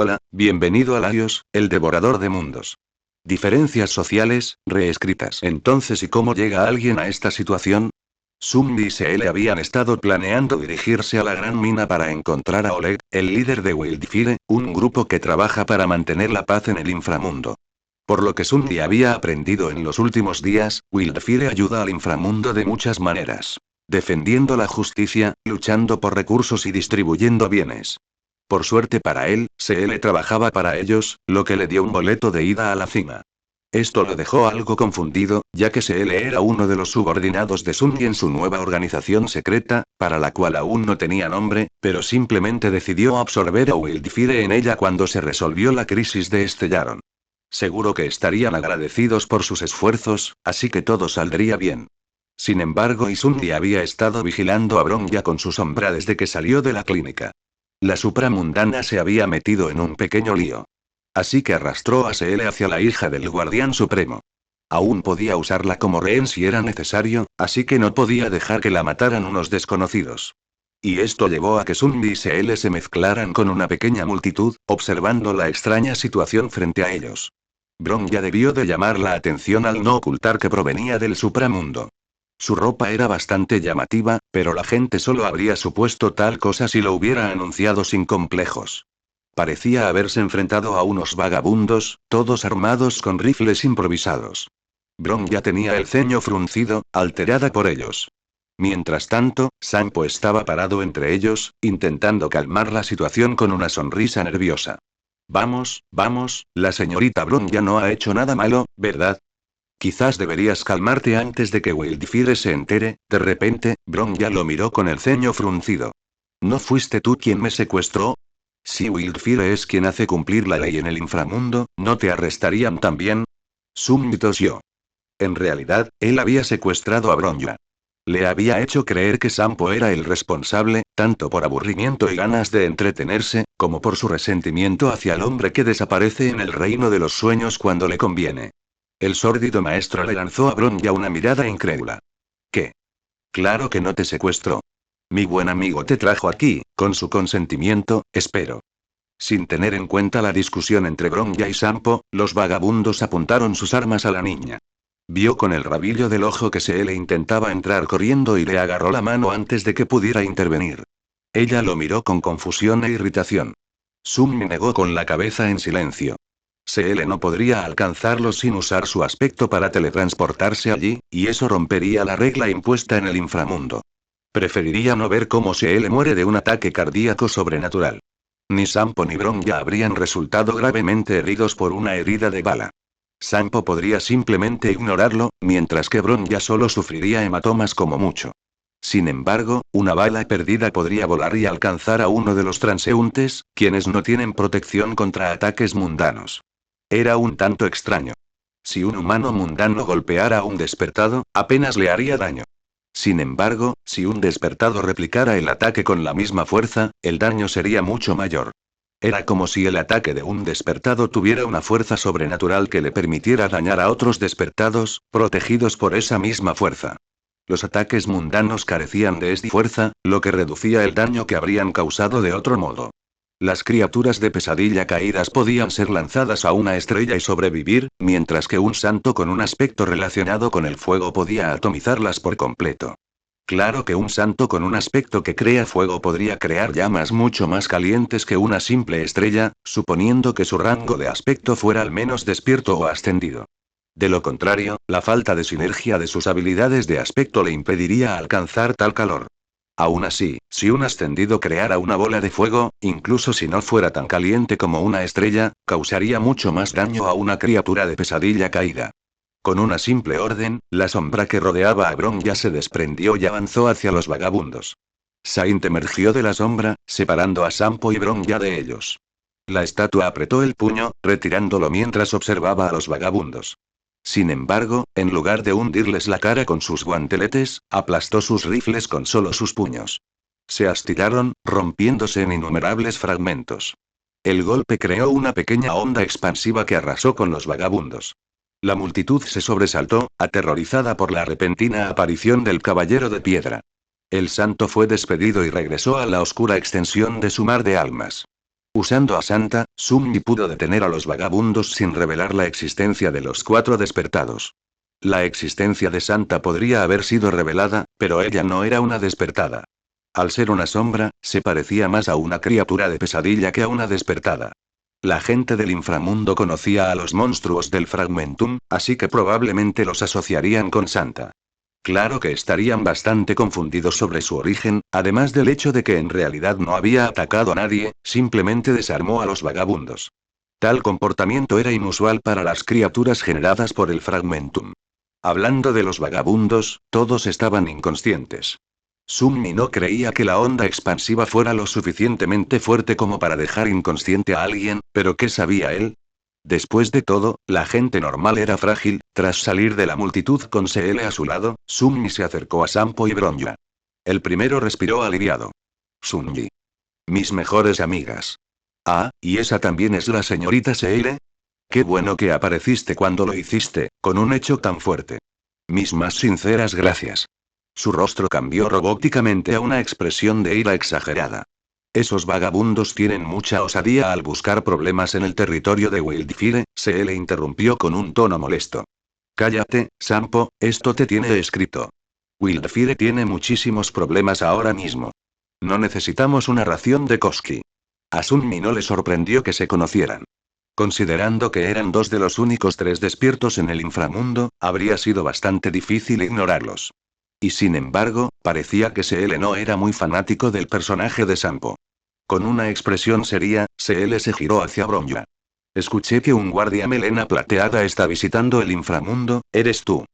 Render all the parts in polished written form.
Hola, bienvenido a Laios, el devorador de mundos. Diferencias sociales, reescritas. Entonces, ¿y cómo llega alguien a esta situación? Sumbi y Seele habían estado planeando dirigirse a la gran mina para encontrar a Oleg, el líder de Wildfire, un grupo que trabaja para mantener la paz en el inframundo. Por lo que Sumbi había aprendido en los últimos días, Wildfire ayuda al inframundo de muchas maneras. Defendiendo la justicia, luchando por recursos y distribuyendo bienes. Por suerte para él, CL trabajaba para ellos, lo que le dio un boleto de ida a la cima. Esto lo dejó algo confundido, ya que CL era uno de los subordinados de Sungi en su nueva organización secreta, para la cual aún no tenía nombre, pero simplemente decidió absorber a Wildfire en ella cuando se resolvió la crisis de Estellaron. Seguro que estarían agradecidos por sus esfuerzos, así que todo saldría bien. Sin embargo, Isungi había estado vigilando a Bronya con su sombra desde que salió de la clínica. La supramundana se había metido en un pequeño lío. Así que arrastró a CL hacia la hija del Guardián Supremo. Aún podía usarla como rehén si era necesario, así que no podía dejar que la mataran unos desconocidos. Y esto llevó a que Sunbi y CL se mezclaran con una pequeña multitud, observando la extraña situación frente a ellos. Bron ya debió de llamar la atención al no ocultar que provenía del supramundo. Su ropa era bastante llamativa, pero la gente solo habría supuesto tal cosa si lo hubiera anunciado sin complejos. Parecía haberse enfrentado a unos vagabundos, todos armados con rifles improvisados. Bron ya tenía el ceño fruncido, alterada por ellos. Mientras tanto, Sampo estaba parado entre ellos, intentando calmar la situación con una sonrisa nerviosa. Vamos, vamos, la señorita Bron ya no ha hecho nada malo, ¿verdad? Quizás deberías calmarte antes de que Wildfire se entere. De repente, Bron ya lo miró con el ceño fruncido. ¿No fuiste tú quien me secuestró? Si Wildfire es quien hace cumplir la ley en el inframundo, ¿no te arrestarían también? Summi tosió. En realidad, él había secuestrado a Bronya. Le había hecho creer que Sampo era el responsable, tanto por aburrimiento y ganas de entretenerse, como por su resentimiento hacia el hombre que desaparece en el reino de los sueños cuando le conviene. El sórdido maestro le lanzó a Bronya una mirada incrédula. ¿Qué? Claro que no te secuestró. Mi buen amigo te trajo aquí, con su consentimiento, espero. Sin tener en cuenta la discusión entre Bronya y Sampo, los vagabundos apuntaron sus armas a la niña. Vio con el rabillo del ojo que se le intentaba entrar corriendo y le agarró la mano antes de que pudiera intervenir. Ella lo miró con confusión e irritación. Summi negó con la cabeza en silencio. CL no podría alcanzarlo sin usar su aspecto para teletransportarse allí, y eso rompería la regla impuesta en el inframundo. Preferiría no ver cómo CL muere de un ataque cardíaco sobrenatural. Ni Sampo ni Bronya habrían resultado gravemente heridos por una herida de bala. Sampo podría simplemente ignorarlo, mientras que Bronya solo sufriría hematomas como mucho. Sin embargo, una bala perdida podría volar y alcanzar a uno de los transeúntes, quienes no tienen protección contra ataques mundanos. Era un tanto extraño. Si un humano mundano golpeara a un despertado, apenas le haría daño. Sin embargo, si un despertado replicara el ataque con la misma fuerza, el daño sería mucho mayor. Era como si el ataque de un despertado tuviera una fuerza sobrenatural que le permitiera dañar a otros despertados, protegidos por esa misma fuerza. Los ataques mundanos carecían de esta fuerza, lo que reducía el daño que habrían causado de otro modo. Las criaturas de pesadilla caídas podían ser lanzadas a una estrella y sobrevivir, mientras que un santo con un aspecto relacionado con el fuego podía atomizarlas por completo. Claro que un santo con un aspecto que crea fuego podría crear llamas mucho más calientes que una simple estrella, suponiendo que su rango de aspecto fuera al menos despierto o ascendido. De lo contrario, la falta de sinergia de sus habilidades de aspecto le impediría alcanzar tal calor. Aún así, si un ascendido creara una bola de fuego, incluso si no fuera tan caliente como una estrella, causaría mucho más daño a una criatura de pesadilla caída. Con una simple orden, la sombra que rodeaba a Bronya se desprendió y avanzó hacia los vagabundos. Saint emergió de la sombra, separando a Sampo y Bronya de ellos. La estatua apretó el puño, retirándolo mientras observaba a los vagabundos. Sin embargo, en lugar de hundirles la cara con sus guanteletes, aplastó sus rifles con solo sus puños. Se astiraron, rompiéndose en innumerables fragmentos. El golpe creó una pequeña onda expansiva que arrasó con los vagabundos. La multitud se sobresaltó, aterrorizada por la repentina aparición del caballero de piedra. El santo fue despedido y regresó a la oscura extensión de su mar de almas. Usando a Santa, Sunmi pudo detener a los vagabundos sin revelar la existencia de los 4 despertados. La existencia de Santa podría haber sido revelada, pero ella no era una despertada. Al ser una sombra, se parecía más a una criatura de pesadilla que a una despertada. La gente del inframundo conocía a los monstruos del Fragmentum, así que probablemente los asociarían con Santa. Claro que estarían bastante confundidos sobre su origen, además del hecho de que en realidad no había atacado a nadie, simplemente desarmó a los vagabundos. Tal comportamiento era inusual para las criaturas generadas por el Fragmentum. Hablando de los vagabundos, todos estaban inconscientes. Sunmi no creía que la onda expansiva fuera lo suficientemente fuerte como para dejar inconsciente a alguien, pero ¿qué sabía él? Después de todo, la gente normal era frágil. Tras salir de la multitud con CL a su lado, Sunmi se acercó a Sampo y Bronja. El primero respiró aliviado. Sunmi. Mis mejores amigas. Ah, ¿y esa también es la señorita CL? Qué bueno que apareciste cuando lo hiciste, con un hecho tan fuerte. Mis más sinceras gracias. Su rostro cambió robóticamente a una expresión de ira exagerada. Esos vagabundos tienen mucha osadía al buscar problemas en el territorio de Wildfire, se le interrumpió con un tono molesto. Cállate, Sampo, esto te tiene escrito. Wildfire tiene muchísimos problemas ahora mismo. No necesitamos una ración de Koski. A Sunmi no le sorprendió que se conocieran. Considerando que eran 2 de los únicos 3 despiertos en el inframundo, habría sido bastante difícil ignorarlos. Y sin embargo, parecía que CL no era muy fanático del personaje de Sampo. Con una expresión seria, CL se giró hacia Bronja. Escuché que un guardia melena plateada está visitando el inframundo, ¿eres tú?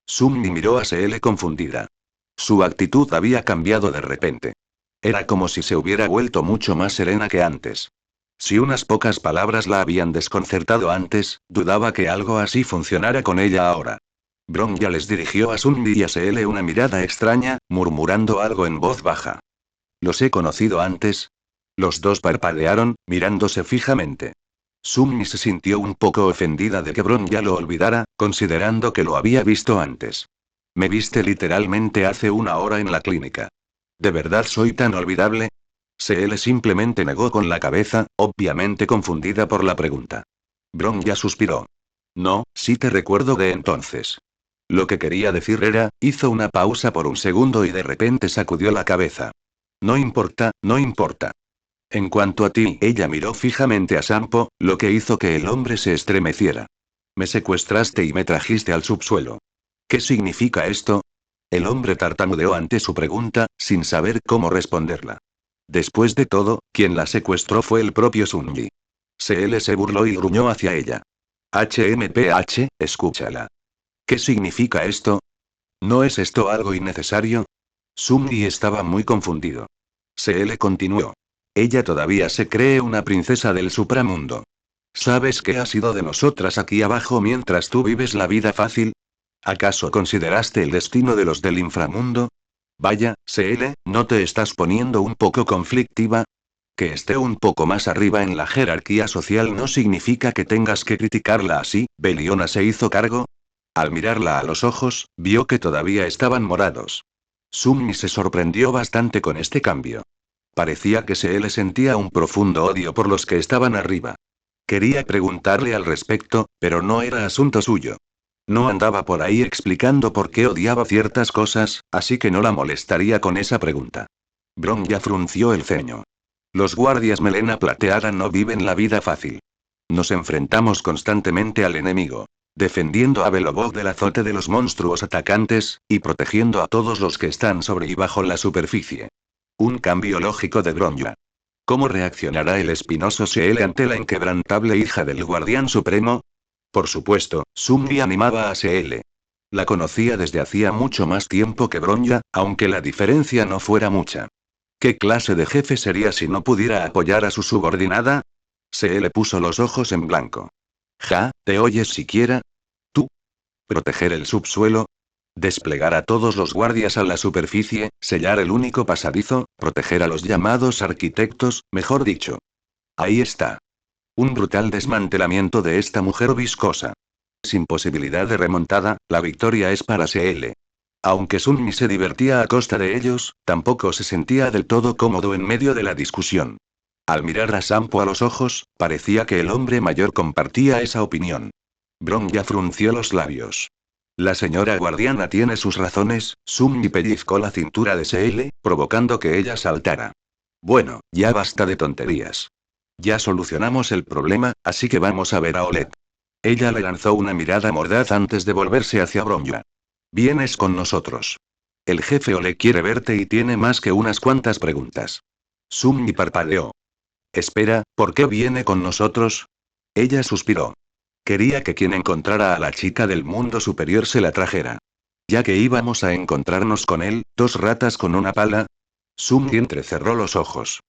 Sunmi miró a CL confundida. Su actitud había cambiado de repente. Era como si se hubiera vuelto mucho más serena que antes. Si unas pocas palabras la habían desconcertado antes, dudaba que algo así funcionara con ella ahora. Bronja les dirigió a Sunmi y a CL una mirada extraña, murmurando algo en voz baja. ¿Los he conocido antes? Los dos parpadearon, mirándose fijamente. Sunmi se sintió un poco ofendida de que Bronja lo olvidara, considerando que lo había visto antes. Me viste literalmente hace 1 hora en la clínica. ¿De verdad soy tan olvidable? CL simplemente negó con la cabeza, obviamente confundida por la pregunta. Bronja suspiró. No, sí te recuerdo de entonces. Lo que quería decir era, hizo una pausa por un segundo y de repente sacudió la cabeza. No importa, no importa. En cuanto a ti, ella miró fijamente a Sampo, lo que hizo que el hombre se estremeciera. Me secuestraste y me trajiste al subsuelo. ¿Qué significa esto? El hombre tartamudeó ante su pregunta, sin saber cómo responderla. Después de todo, quien la secuestró fue el propio Sunmi. CL se burló y gruñó hacia ella. HMPH, escúchala. ¿Qué significa esto? ¿No es esto algo innecesario? Sunmi estaba muy confundido. CL continuó. Ella todavía se cree una princesa del supramundo. ¿Sabes qué ha sido de nosotras aquí abajo mientras tú vives la vida fácil? ¿Acaso consideraste el destino de los del inframundo? Vaya, CL, ¿no te estás poniendo un poco conflictiva? Que esté un poco más arriba en la jerarquía social no significa que tengas que criticarla así. ¿Beliona se hizo cargo? Al mirarla a los ojos, vio que todavía estaban morados. Sunmi se sorprendió bastante con este cambio. Parecía que CL sentía un profundo odio por los que estaban arriba. Quería preguntarle al respecto, pero no era asunto suyo. No andaba por ahí explicando por qué odiaba ciertas cosas, así que no la molestaría con esa pregunta. Bronja frunció el ceño. Los guardias melena plateada no viven la vida fácil. Nos enfrentamos constantemente al enemigo, defendiendo a Belobog del azote de los monstruos atacantes, y protegiendo a todos los que están sobre y bajo la superficie. Un cambio lógico de Bronja. ¿Cómo reaccionará el espinoso CL ante la inquebrantable hija del Guardián Supremo? Por supuesto, Sunmi animaba a CL. La conocía desde hacía mucho más tiempo que Bronja, aunque la diferencia no fuera mucha. ¿Qué clase de jefe sería si no pudiera apoyar a su subordinada? CL puso los ojos en blanco. ¿Ja, te oyes siquiera? ¿Tú? ¿Proteger el subsuelo? Desplegar a todos los guardias a la superficie, sellar el único pasadizo, proteger a los llamados arquitectos, mejor dicho. Ahí está. Un brutal desmantelamiento de esta mujer viscosa. Sin posibilidad de remontada, la victoria es para CL. Aunque Sunmi se divertía a costa de ellos, tampoco se sentía del todo cómodo en medio de la discusión. Al mirar a Sampo a los ojos, parecía que el hombre mayor compartía esa opinión. Bronya frunció los labios. La señora guardiana tiene sus razones. Summi pellizcó la cintura de Seele, provocando que ella saltara. Bueno, ya basta de tonterías. Ya solucionamos el problema, así que vamos a ver a Olet. Ella le lanzó una mirada mordaz antes de volverse hacia Bronya. Vienes con nosotros. El jefe Ole quiere verte y tiene más que unas cuantas preguntas. Summi parpadeó. Espera, ¿por qué viene con nosotros? Ella suspiró. Quería que quien encontrara a la chica del mundo superior se la trajera. Ya que íbamos a encontrarnos con él, dos ratas con una pala. Summi entrecerró los ojos.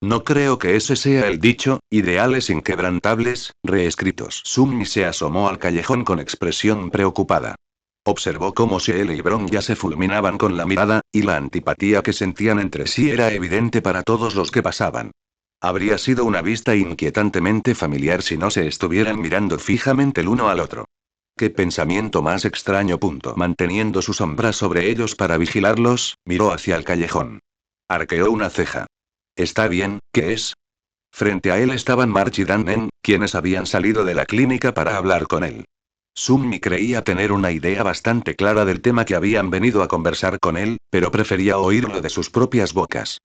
No creo que ese sea el dicho, ideales inquebrantables, reescritos. Summi se asomó al callejón con expresión preocupada. Observó cómo Seele y Bronya se fulminaban con la mirada, y la antipatía que sentían entre sí era evidente para todos los que pasaban. Habría sido una vista inquietantemente familiar si no se estuvieran mirando fijamente el uno al otro. Qué pensamiento más extraño. Manteniendo su sombra sobre ellos para vigilarlos, miró hacia el callejón. Arqueó una ceja. Está bien, ¿qué es? Frente a él estaban March y Dan, quienes habían salido de la clínica para hablar con él. Summi creía tener una idea bastante clara del tema que habían venido a conversar con él, pero prefería oírlo de sus propias bocas.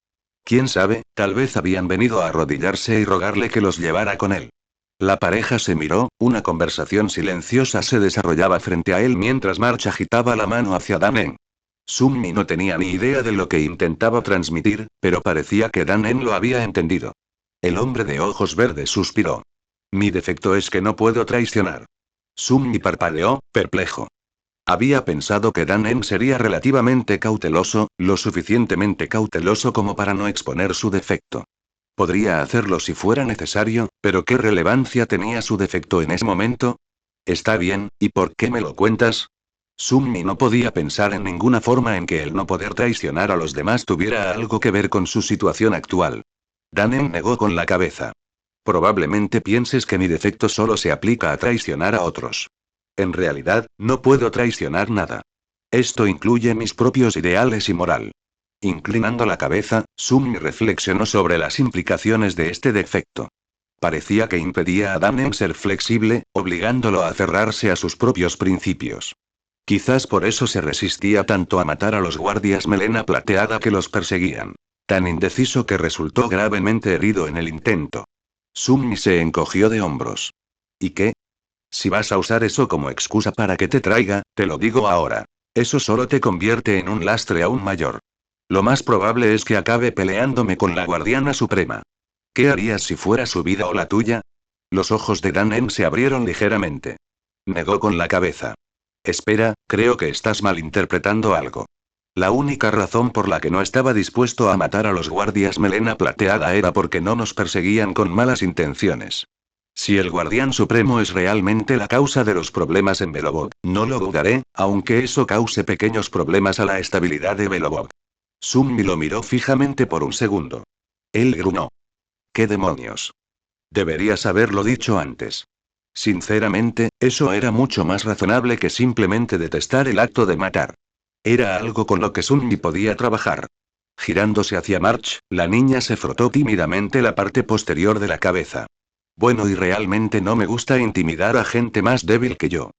Quién sabe, tal vez habían venido a arrodillarse y rogarle que los llevara con él. La pareja se miró, una conversación silenciosa se desarrollaba frente a él mientras March agitaba la mano hacia Dan. Summi no tenía ni idea de lo que intentaba transmitir, pero parecía que Dan lo había entendido. El hombre de ojos verdes suspiró. Mi defecto es que no puedo traicionar. Summi parpadeó, perplejo. Había pensado que Dan sería relativamente cauteloso, lo suficientemente cauteloso como para no exponer su defecto. Podría hacerlo si fuera necesario, pero ¿qué relevancia tenía su defecto en ese momento? Está bien, ¿y por qué me lo cuentas? Summi no podía pensar en ninguna forma en que el no poder traicionar a los demás tuviera algo que ver con su situación actual. Dan negó con la cabeza. Probablemente pienses que mi defecto solo se aplica a traicionar a otros. En realidad, no puedo traicionar nada. Esto incluye mis propios ideales y moral. Inclinando la cabeza, Summi reflexionó sobre las implicaciones de este defecto. Parecía que impedía a Dan ser flexible, obligándolo a aferrarse a sus propios principios. Quizás por eso se resistía tanto a matar a los guardias melena plateada que los perseguían. Tan indeciso que resultó gravemente herido en el intento. Summi se encogió de hombros. ¿Y qué? Si vas a usar eso como excusa para que te traiga, te lo digo ahora. Eso solo te convierte en un lastre aún mayor. Lo más probable es que acabe peleándome con la guardiana suprema. ¿Qué harías si fuera su vida o la tuya? Los ojos de Dan se abrieron ligeramente. Negó con la cabeza. Espera, creo que estás malinterpretando algo. La única razón por la que no estaba dispuesto a matar a los guardias melena plateada era porque no nos perseguían con malas intenciones. Si el guardián supremo es realmente la causa de los problemas en Belobog, no lo dudaré, aunque eso cause pequeños problemas a la estabilidad de Belobog. Summi lo miró fijamente por un segundo. Él gruñó. ¿Qué demonios? Deberías haberlo dicho antes. Sinceramente, eso era mucho más razonable que simplemente detestar el acto de matar. Era algo con lo que Summi podía trabajar. Girándose hacia March, la niña se frotó tímidamente la parte posterior de la cabeza. Bueno, y realmente no me gusta intimidar a gente más débil que yo.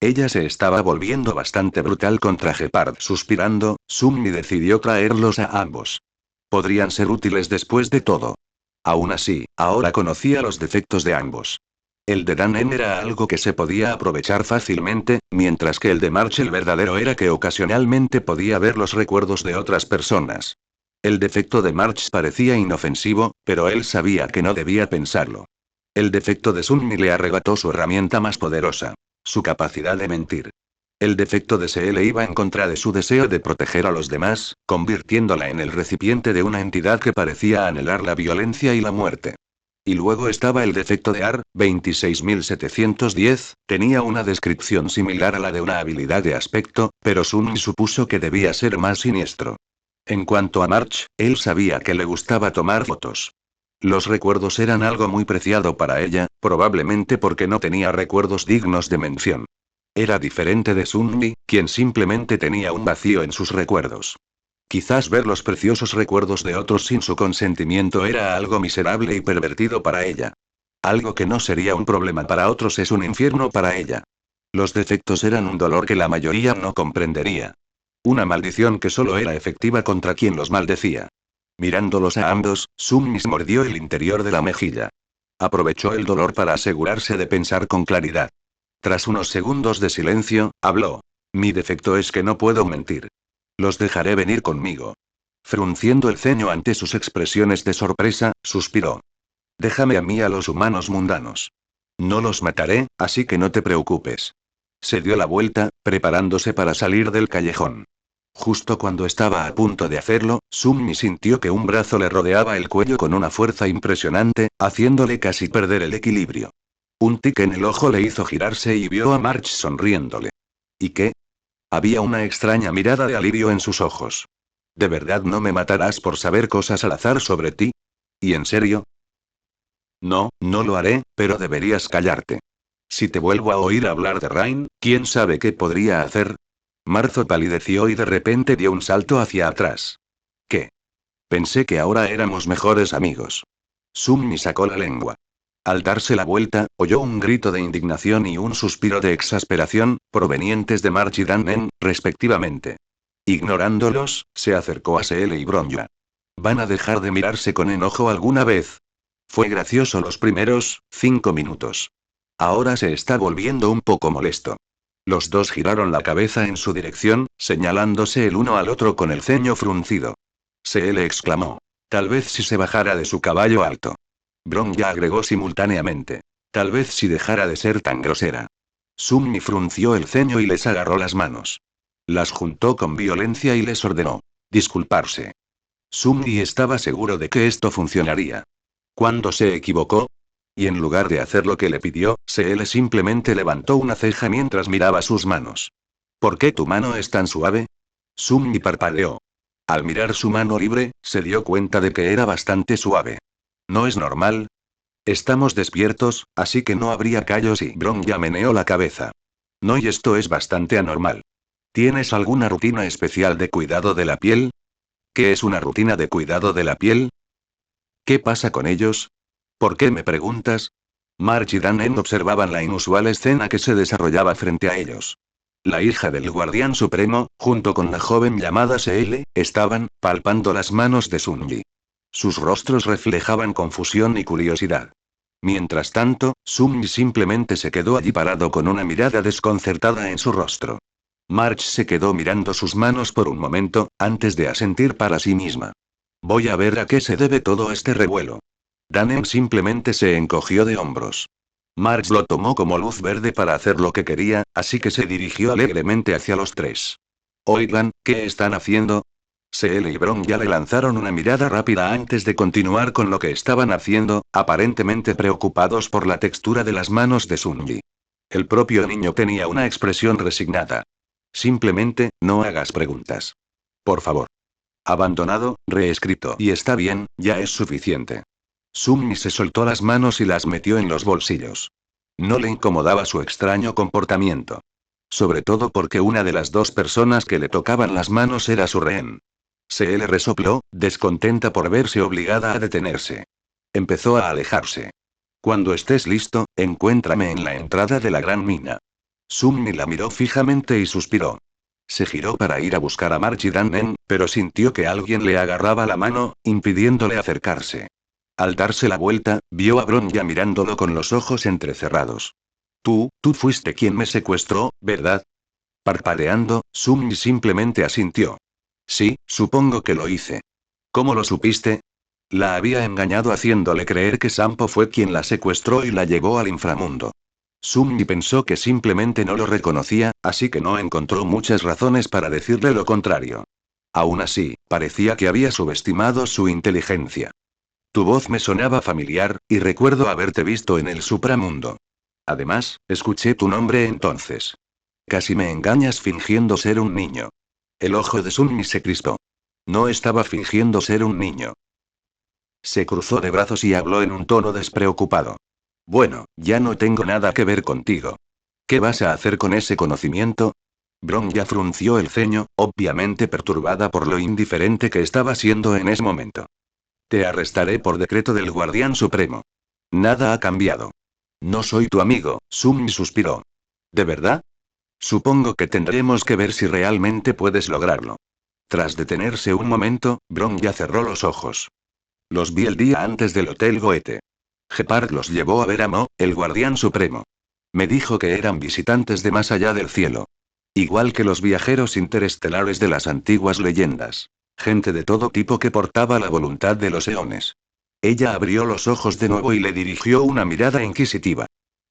Ella se estaba volviendo bastante brutal contra Gepard. Suspirando, Summi decidió traerlos a ambos. Podrían ser útiles después de todo. Aún así, ahora conocía los defectos de ambos. El de Dan era algo que se podía aprovechar fácilmente, mientras que el de March el verdadero era que ocasionalmente podía ver los recuerdos de otras personas. El defecto de March parecía inofensivo, pero él sabía que no debía pensarlo. El defecto de Summi le arrebató su herramienta más poderosa. Su capacidad de mentir. El defecto de Seele iba en contra de su deseo de proteger a los demás, convirtiéndola en el recipiente de una entidad que parecía anhelar la violencia y la muerte. Y luego estaba el defecto de Ar, 26710, tenía una descripción similar a la de una habilidad de aspecto, pero Summi supuso que debía ser más siniestro. En cuanto a March, él sabía que le gustaba tomar fotos. Los recuerdos eran algo muy preciado para ella, probablemente porque no tenía recuerdos dignos de mención. Era diferente de Summi, quien simplemente tenía un vacío en sus recuerdos. Quizás ver los preciosos recuerdos de otros sin su consentimiento era algo miserable y pervertido para ella. Algo que no sería un problema para otros es un infierno para ella. Los defectos eran un dolor que la mayoría no comprendería. Una maldición que solo era efectiva contra quien los maldecía. Mirándolos a ambos, Summis mordió el interior de la mejilla. Aprovechó el dolor para asegurarse de pensar con claridad. Tras unos segundos de silencio, habló. Mi defecto es que no puedo mentir. Los dejaré venir conmigo. Frunciendo el ceño ante sus expresiones de sorpresa, suspiró. Déjame a mí a los humanos mundanos. No los mataré, así que no te preocupes. Se dio la vuelta, preparándose para salir del callejón. Justo cuando estaba a punto de hacerlo, Summi sintió que un brazo le rodeaba el cuello con una fuerza impresionante, haciéndole casi perder el equilibrio. Un tic en el ojo le hizo girarse y vio a March sonriéndole. ¿Y qué? Había una extraña mirada de alivio en sus ojos. ¿De verdad no me matarás por saber cosas al azar sobre ti? ¿Y en serio? No, no lo haré, pero deberías callarte. Si te vuelvo a oír hablar de Rain, ¿quién sabe qué podría hacer? Marzo palideció y de repente dio un salto hacia atrás. ¿Qué? Pensé que ahora éramos mejores amigos. Summi sacó la lengua. Al darse la vuelta, oyó un grito de indignación y un suspiro de exasperación, provenientes de March y Dannen, respectivamente. Ignorándolos, se acercó a Seel y Bronja. ¿Van a dejar de mirarse con enojo alguna vez? Fue gracioso los primeros 5 minutos. Ahora se está volviendo un poco molesto. Los dos giraron la cabeza en su dirección, señalándose el uno al otro con el ceño fruncido. Seel exclamó. Tal vez si se bajara de su caballo alto. Bronja agregó simultáneamente. Tal vez si dejara de ser tan grosera. Summi frunció el ceño y les agarró las manos. Las juntó con violencia y les ordenó. Disculparse. Summi estaba seguro de que esto funcionaría. ¿Cuándo se equivocó? Y en lugar de hacer lo que le pidió, Seel simplemente levantó una ceja mientras miraba sus manos. ¿Por qué tu mano es tan suave? Summi parpadeó. Al mirar su mano libre, se dio cuenta de que era bastante suave. ¿No es normal? Estamos despiertos, así que no habría callos y Bronja meneó la cabeza. No, y esto es bastante anormal. ¿Tienes alguna rutina especial de cuidado de la piel? ¿Qué es una rutina de cuidado de la piel? ¿Qué pasa con ellos? ¿Por qué me preguntas? March y Dannen observaban la inusual escena que se desarrollaba frente a ellos. La hija del guardián supremo, junto con la joven llamada Seel, estaban palpando las manos de Sunji. Sus rostros reflejaban confusión y curiosidad. Mientras tanto, Sunji simplemente se quedó allí parado con una mirada desconcertada en su rostro. March se quedó mirando sus manos por un momento, antes de asentir para sí misma. Voy a ver a qué se debe todo este revuelo. Dannen simplemente se encogió de hombros. March lo tomó como luz verde para hacer lo que quería, así que se dirigió alegremente hacia los tres. Oigan, ¿qué están haciendo? Seel y Bronja le lanzaron una mirada rápida antes de continuar con lo que estaban haciendo, aparentemente preocupados por la textura de las manos de Sunji. El propio niño tenía una expresión resignada. Simplemente, no hagas preguntas. Por favor. Abandonado, reescrito y está bien, ya es suficiente. Summi se soltó las manos y las metió en los bolsillos. No le incomodaba su extraño comportamiento. Sobre todo porque una de las dos personas que le tocaban las manos era su rehén. Seel resopló, descontenta por verse obligada a detenerse. Empezó a alejarse. Cuando estés listo, encuéntrame en la entrada de la gran mina. Summi la miró fijamente y suspiró. Se giró para ir a buscar a March y Dannen, pero sintió que alguien le agarraba la mano, impidiéndole acercarse. Al darse la vuelta, vio a Bronja mirándolo con los ojos entrecerrados. Tú fuiste quien me secuestró, ¿verdad? Parpadeando, Summi simplemente asintió. Sí, supongo que lo hice. ¿Cómo lo supiste? La había engañado haciéndole creer que Sampo fue quien la secuestró y la llevó al inframundo. Summi pensó que simplemente no lo reconocía, así que no encontró muchas razones para decirle lo contrario. Aún así, parecía que había subestimado su inteligencia. Tu voz me sonaba familiar, y recuerdo haberte visto en el supramundo. Además, escuché tu nombre entonces. Casi me engañas fingiendo ser un niño. El ojo de Summi se crispó. No estaba fingiendo ser un niño. Se cruzó de brazos y habló en un tono despreocupado. Bueno, ya no tengo nada que ver contigo. ¿Qué vas a hacer con ese conocimiento? Bronya frunció el ceño, obviamente perturbada por lo indiferente que estaba siendo en ese momento. Te arrestaré por decreto del Guardián Supremo. Nada ha cambiado. No soy tu amigo, Summi suspiró. ¿De verdad? Supongo que tendremos que ver si realmente puedes lograrlo. Tras detenerse un momento, Bronya cerró los ojos. Los vi el día antes del Hotel Goethe. Gepard los llevó a ver a Mo, el Guardián Supremo. Me dijo que eran visitantes de más allá del cielo. Igual que los viajeros interestelares de las antiguas leyendas. Gente de todo tipo que portaba la voluntad de los eones. Ella abrió los ojos de nuevo y le dirigió una mirada inquisitiva.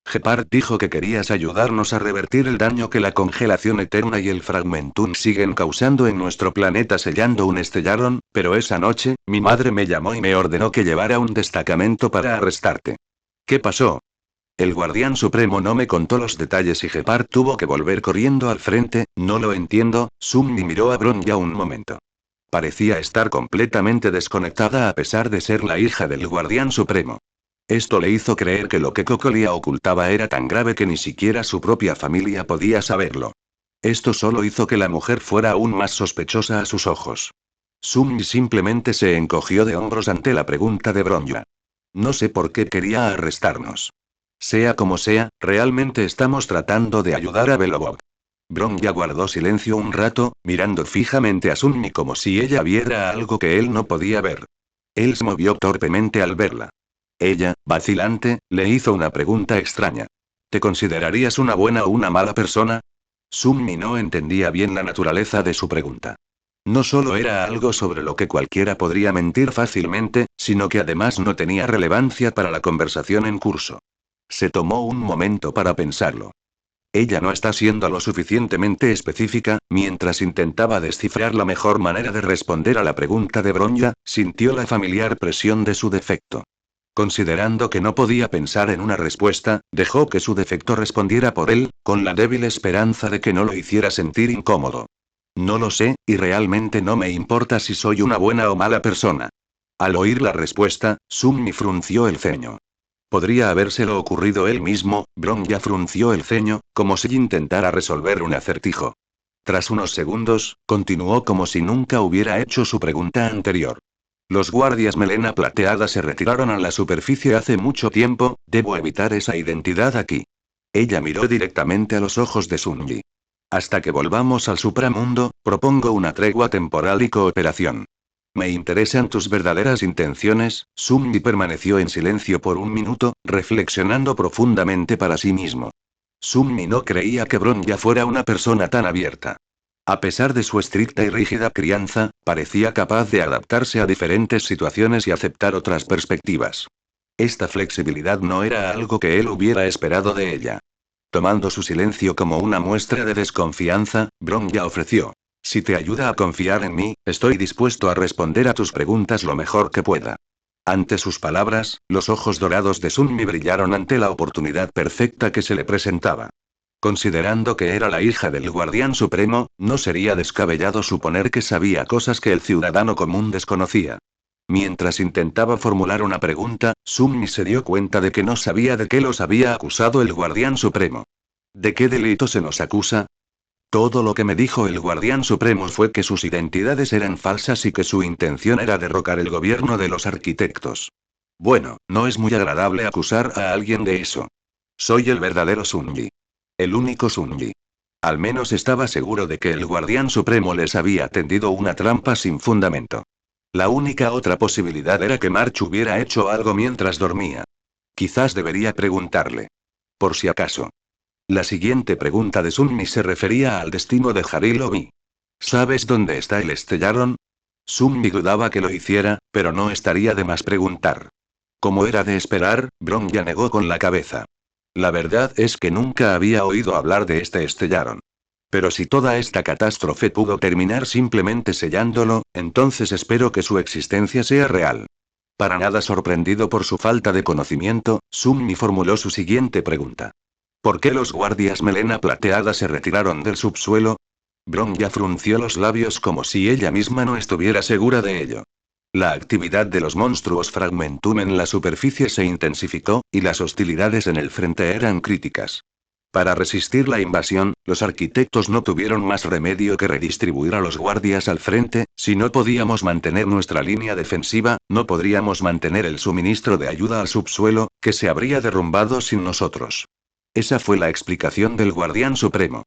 Gepard dijo que querías ayudarnos a revertir el daño que la congelación eterna y el fragmentum siguen causando en nuestro planeta sellando un estellaron, pero esa noche, mi madre me llamó y me ordenó que llevara un destacamento para arrestarte. ¿Qué pasó? El Guardián Supremo no me contó los detalles y Gepard tuvo que volver corriendo al frente. No lo entiendo. Summi miró a Bronya un momento. Parecía estar completamente desconectada a pesar de ser la hija del Guardián Supremo. Esto le hizo creer que lo que Cocolia ocultaba era tan grave que ni siquiera su propia familia podía saberlo. Esto solo hizo que la mujer fuera aún más sospechosa a sus ojos. Summi simplemente se encogió de hombros ante la pregunta de Bronya. No sé por qué quería arrestarnos. Sea como sea, realmente estamos tratando de ayudar a Belobog. Bronya guardó silencio un rato, mirando fijamente a Summi como si ella viera algo que él no podía ver. Él se movió torpemente al verla. Ella, vacilante, le hizo una pregunta extraña. ¿Te considerarías una buena o una mala persona? Summi no entendía bien la naturaleza de su pregunta. No solo era algo sobre lo que cualquiera podría mentir fácilmente, sino que además no tenía relevancia para la conversación en curso. Se tomó un momento para pensarlo. Ella no está siendo lo suficientemente específica. Mientras intentaba descifrar la mejor manera de responder a la pregunta de Bronya, sintió la familiar presión de su defecto. Considerando que no podía pensar en una respuesta, dejó que su defecto respondiera por él, con la débil esperanza de que no lo hiciera sentir incómodo. No lo sé, y realmente no me importa si soy una buena o mala persona. Al oír la respuesta, Summi frunció el ceño. Podría habérselo ocurrido él mismo. Bronya frunció el ceño, como si intentara resolver un acertijo. Tras unos segundos, continuó como si nunca hubiera hecho su pregunta anterior. Los guardias melena plateada se retiraron a la superficie hace mucho tiempo. Debo evitar esa identidad aquí. Ella miró directamente a los ojos de Summi. Hasta que volvamos al supramundo, propongo una tregua temporal y cooperación. Me interesan tus verdaderas intenciones. Summi permaneció en silencio por un minuto, reflexionando profundamente para sí mismo. Summi no creía que Bronya fuera una persona tan abierta. A pesar de su estricta y rígida crianza, parecía capaz de adaptarse a diferentes situaciones y aceptar otras perspectivas. Esta flexibilidad no era algo que él hubiera esperado de ella. Tomando su silencio como una muestra de desconfianza, Bronya ofreció. Si te ayuda a confiar en mí, estoy dispuesto a responder a tus preguntas lo mejor que pueda. Ante sus palabras, los ojos dorados de Summi brillaron ante la oportunidad perfecta que se le presentaba. Considerando que era la hija del Guardián Supremo, no sería descabellado suponer que sabía cosas que el ciudadano común desconocía. Mientras intentaba formular una pregunta, Summi se dio cuenta de que no sabía de qué los había acusado el Guardián Supremo. ¿De qué delito se nos acusa? Todo lo que me dijo el Guardián Supremo fue que sus identidades eran falsas y que su intención era derrocar el gobierno de los arquitectos. Bueno, no es muy agradable acusar a alguien de eso. Soy el verdadero Summi. El único Summi. Al menos estaba seguro de que el Guardián Supremo les había tendido una trampa sin fundamento. La única otra posibilidad era que March hubiera hecho algo mientras dormía. Quizás debería preguntarle. Por si acaso. La siguiente pregunta de Summi se refería al destino de Harilobi. ¿Sabes dónde está el Estellaron? Summi dudaba que lo hiciera, pero no estaría de más preguntar. Como era de esperar, Bronya negó con la cabeza. La verdad es que nunca había oído hablar de este Estellaron. Pero si toda esta catástrofe pudo terminar simplemente sellándolo, entonces espero que su existencia sea real. Para nada sorprendido por su falta de conocimiento, Summi formuló su siguiente pregunta. ¿Por qué los guardias melena plateada se retiraron del subsuelo? Bronya frunció los labios como si ella misma no estuviera segura de ello. La actividad de los monstruos fragmentum en la superficie se intensificó, y las hostilidades en el frente eran críticas. Para resistir la invasión, los arquitectos no tuvieron más remedio que redistribuir a los guardias al frente. Si no podíamos mantener nuestra línea defensiva, no podríamos mantener el suministro de ayuda al subsuelo, que se habría derrumbado sin nosotros. Esa fue la explicación del guardián supremo.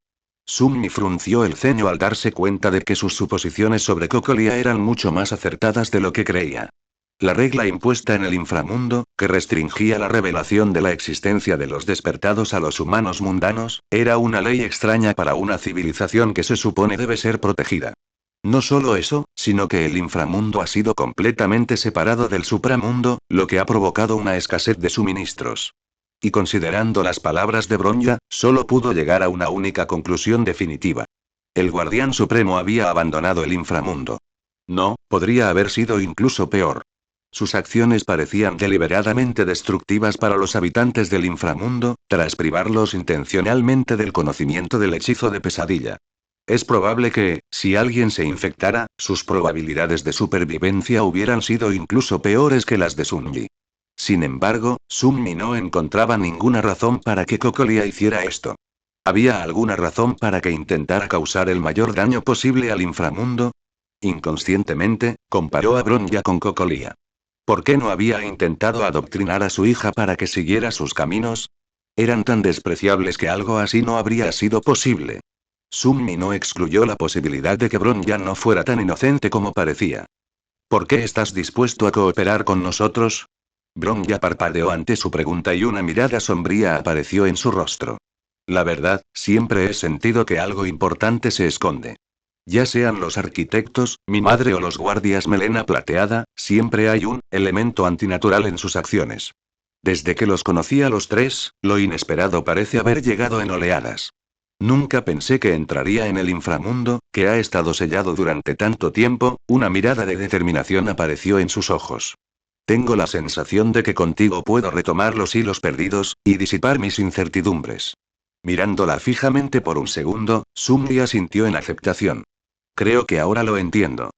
Sunmi frunció el ceño al darse cuenta de que sus suposiciones sobre Cocolia eran mucho más acertadas de lo que creía. La regla impuesta en el inframundo, que restringía la revelación de la existencia de los despertados a los humanos mundanos, era una ley extraña para una civilización que se supone debe ser protegida. No solo eso, sino que el inframundo ha sido completamente separado del supramundo, lo que ha provocado una escasez de suministros. Y considerando las palabras de Bronya, solo pudo llegar a una única conclusión definitiva. El guardián supremo había abandonado el inframundo. No, podría haber sido incluso peor. Sus acciones parecían deliberadamente destructivas para los habitantes del inframundo, tras privarlos intencionalmente del conocimiento del hechizo de pesadilla. Es probable que, si alguien se infectara, sus probabilidades de supervivencia hubieran sido incluso peores que las de Sunmi. Sin embargo, Sunmi no encontraba ninguna razón para que Cocolia hiciera esto. ¿Había alguna razón para que intentara causar el mayor daño posible al inframundo? Inconscientemente, comparó a Bronya con Cocolia. ¿Por qué no había intentado adoctrinar a su hija para que siguiera sus caminos? Eran tan despreciables que algo así no habría sido posible. Sunmi no excluyó la posibilidad de que Bronya no fuera tan inocente como parecía. ¿Por qué estás dispuesto a cooperar con nosotros? Bronya parpadeó ante su pregunta y una mirada sombría apareció en su rostro. La verdad, siempre he sentido que algo importante se esconde. Ya sean los arquitectos, mi madre o los guardias melena plateada, siempre hay un elemento antinatural en sus acciones. Desde que los conocí a los tres, lo inesperado parece haber llegado en oleadas. Nunca pensé que entraría en el inframundo, que ha estado sellado durante tanto tiempo. Una mirada de determinación apareció en sus ojos. Tengo la sensación de que contigo puedo retomar los hilos perdidos, y disipar mis incertidumbres. Mirándola fijamente por un segundo, Sunmi asintió en aceptación. Creo que ahora lo entiendo.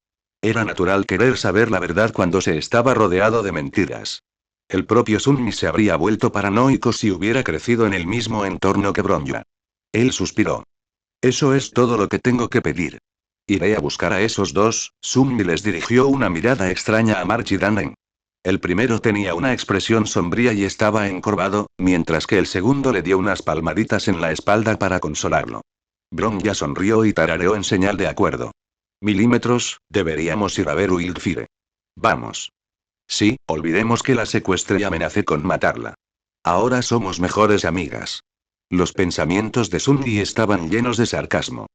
Era natural querer saber la verdad cuando se estaba rodeado de mentiras. El propio Sunmi se habría vuelto paranoico si hubiera crecido en el mismo entorno que Bronya. Él suspiró. Eso es todo lo que tengo que pedir. Iré a buscar a esos dos. Sunmi les dirigió una mirada extraña a March y Dannen. El primero tenía una expresión sombría y estaba encorvado, mientras que el segundo le dio unas palmaditas en la espalda para consolarlo. Bronya sonrió y tarareó en señal de acuerdo. Milímetros, deberíamos ir a ver Wildfire. Vamos. Sí, olvidemos que la secuestré y amenacé con matarla. Ahora somos mejores amigas. Los pensamientos de Sunmi estaban llenos de sarcasmo.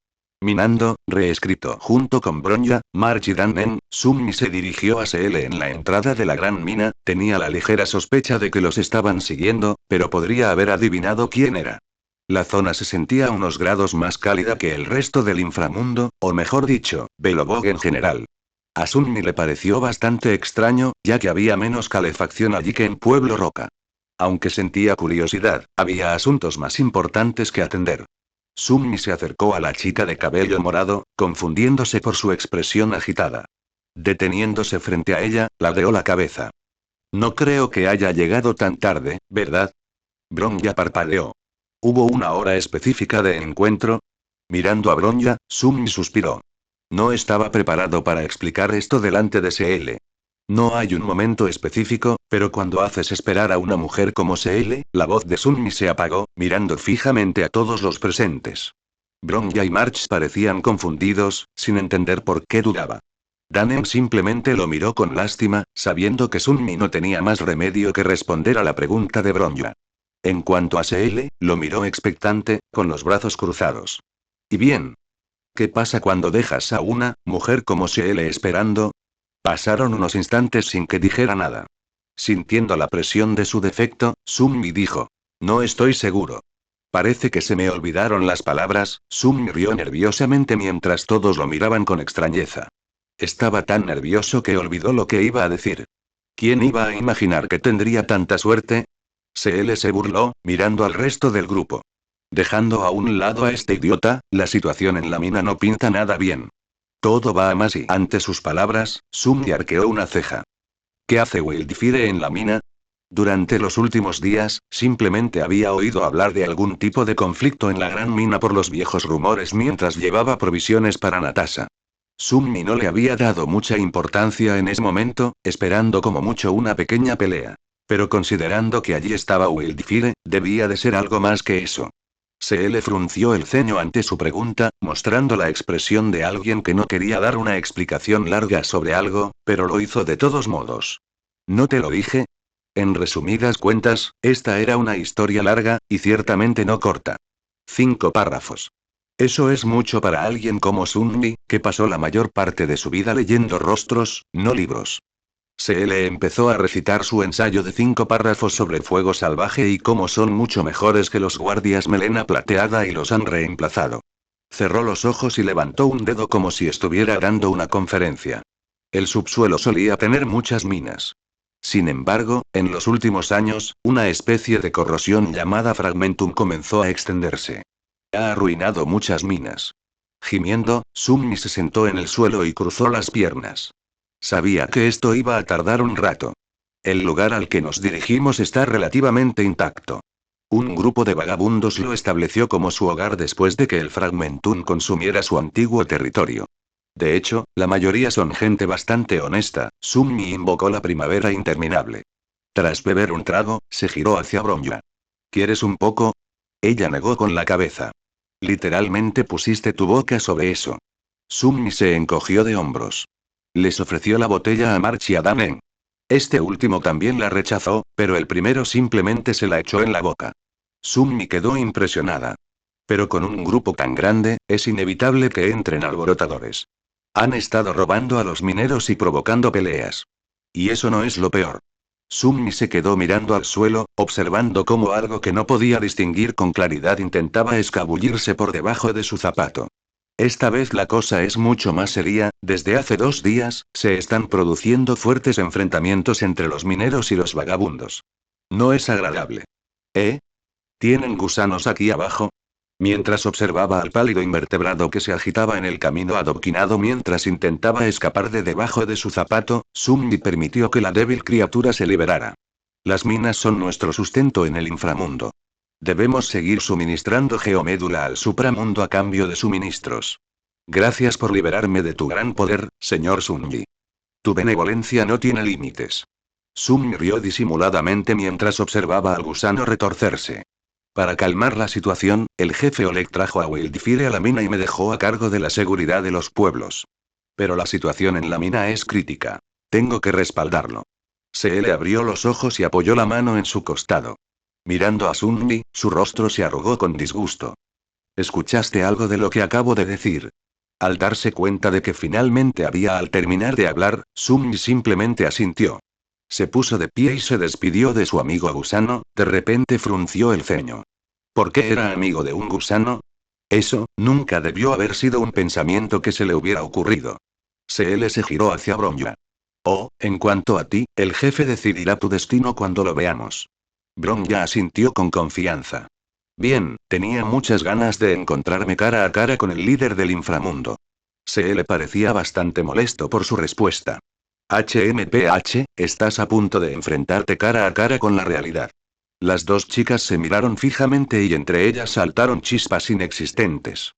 Minando, reescrito junto con Bronya, March y Dannen, Sunmi se dirigió a Seele en la entrada de la gran mina. Tenía la ligera sospecha de que los estaban siguiendo, pero podría haber adivinado quién era. La zona se sentía unos grados más cálida que el resto del inframundo, o mejor dicho, Belobog en general. A Sunmi le pareció bastante extraño, ya que había menos calefacción allí que en Pueblo Roca. Aunque sentía curiosidad, había asuntos más importantes que atender. Sunmi se acercó a la chica de cabello morado, confundiéndose por su expresión agitada. Deteniéndose frente a ella, ladeó la cabeza. No creo que haya llegado tan tarde, ¿verdad? Bronya parpadeó. ¿Hubo una hora específica de encuentro? Mirando a Bronya, Sunmi suspiró. No estaba preparado para explicar esto delante de Seele. No hay un momento específico, pero cuando haces esperar a una mujer como Seele, la voz de Sunmi se apagó, mirando fijamente a todos los presentes. Bronya y March parecían confundidos, sin entender por qué dudaba. Dannen simplemente lo miró con lástima, sabiendo que Sunmi no tenía más remedio que responder a la pregunta de Bronya. En cuanto a Seele, lo miró expectante, con los brazos cruzados. ¿Y bien? ¿Qué pasa cuando dejas a una mujer como Seele esperando? Pasaron unos instantes sin que dijera nada. Sintiendo la presión de su defecto, Sunmi dijo. No estoy seguro. Parece que se me olvidaron las palabras. Sunmi rió nerviosamente mientras todos lo miraban con extrañeza. Estaba tan nervioso que olvidó lo que iba a decir. ¿Quién iba a imaginar que tendría tanta suerte? Seele se burló, mirando al resto del grupo. Dejando a un lado a este idiota, la situación en la mina no pinta nada bien. Todo va a más y ante sus palabras, Sunmi arqueó una ceja. ¿Qué hace Wildfire en la mina? Durante los últimos días, simplemente había oído hablar de algún tipo de conflicto en la gran mina por los viejos rumores mientras llevaba provisiones para Natasha. Sunmi no le había dado mucha importancia en ese momento, esperando como mucho una pequeña pelea. Pero considerando que allí estaba Wildfire, debía de ser algo más que eso. Se le frunció el ceño ante su pregunta, mostrando la expresión de alguien que no quería dar una explicación larga sobre algo, pero lo hizo de todos modos. ¿No te lo dije? En resumidas cuentas, esta era una historia larga, y ciertamente no corta. 5 párrafos. Eso es mucho para alguien como Sunmi, que pasó la mayor parte de su vida leyendo rostros, no libros. Se le empezó a recitar su ensayo de 5 párrafos sobre fuego salvaje y cómo son mucho mejores que los guardias melena plateada y los han reemplazado. Cerró los ojos y levantó un dedo como si estuviera dando una conferencia. El subsuelo solía tener muchas minas. Sin embargo, en los últimos años, una especie de corrosión llamada fragmentum comenzó a extenderse. Ha arruinado muchas minas. Gimiendo, Sunmi se sentó en el suelo y cruzó las piernas. Sabía que esto iba a tardar un rato. El lugar al que nos dirigimos está relativamente intacto. Un grupo de vagabundos lo estableció como su hogar después de que el Fragmentum consumiera su antiguo territorio. De hecho, la mayoría son gente bastante honesta. Sunmi invocó la primavera interminable. Tras beber un trago, se giró hacia Bronja. ¿Quieres un poco? Ella negó con la cabeza. Literalmente pusiste tu boca sobre eso. Sunmi se encogió de hombros. Les ofreció la botella a March y a Danen. Este último también la rechazó, pero el primero simplemente se la echó en la boca. Sunmi quedó impresionada. Pero con un grupo tan grande, es inevitable que entren alborotadores. Han estado robando a los mineros y provocando peleas. Y eso no es lo peor. Sunmi se quedó mirando al suelo, observando cómo algo que no podía distinguir con claridad intentaba escabullirse por debajo de su zapato. Esta vez la cosa es mucho más seria. Desde hace 2 días, se están produciendo fuertes enfrentamientos entre los mineros y los vagabundos. No es agradable. ¿Eh? ¿Tienen gusanos aquí abajo? Mientras observaba al pálido invertebrado que se agitaba en el camino adoquinado mientras intentaba escapar de debajo de su zapato, Sunmi permitió que la débil criatura se liberara. Las minas son nuestro sustento en el inframundo. Debemos seguir suministrando geomédula al supramundo a cambio de suministros. Gracias por liberarme de tu gran poder, señor Sunmi. Tu benevolencia no tiene límites. Sunmi rió disimuladamente mientras observaba al gusano retorcerse. Para calmar la situación, el jefe Oleg trajo a Wildfire a la mina y me dejó a cargo de la seguridad de los pueblos. Pero la situación en la mina es crítica. Tengo que respaldarlo. Se le abrió los ojos y apoyó la mano en su costado. Mirando a Sunmi, su rostro se arrugó con disgusto. ¿Escuchaste algo de lo que acabo de decir? Al darse cuenta de que finalmente había al terminar de hablar, Sunmi simplemente asintió. Se puso de pie y se despidió de su amigo gusano, de repente frunció el ceño. ¿Por qué era amigo de un gusano? Eso, nunca debió haber sido un pensamiento que se le hubiera ocurrido. Se giró hacia Bronja. Oh, en cuanto a ti, el jefe decidirá tu destino cuando lo veamos. Bronja asintió con confianza. Bien, tenía muchas ganas de encontrarme cara a cara con el líder del inframundo. Se le parecía bastante molesto por su respuesta. HMPH, estás a punto de enfrentarte cara a cara con la realidad. Las dos chicas se miraron fijamente y entre ellas saltaron chispas inexistentes.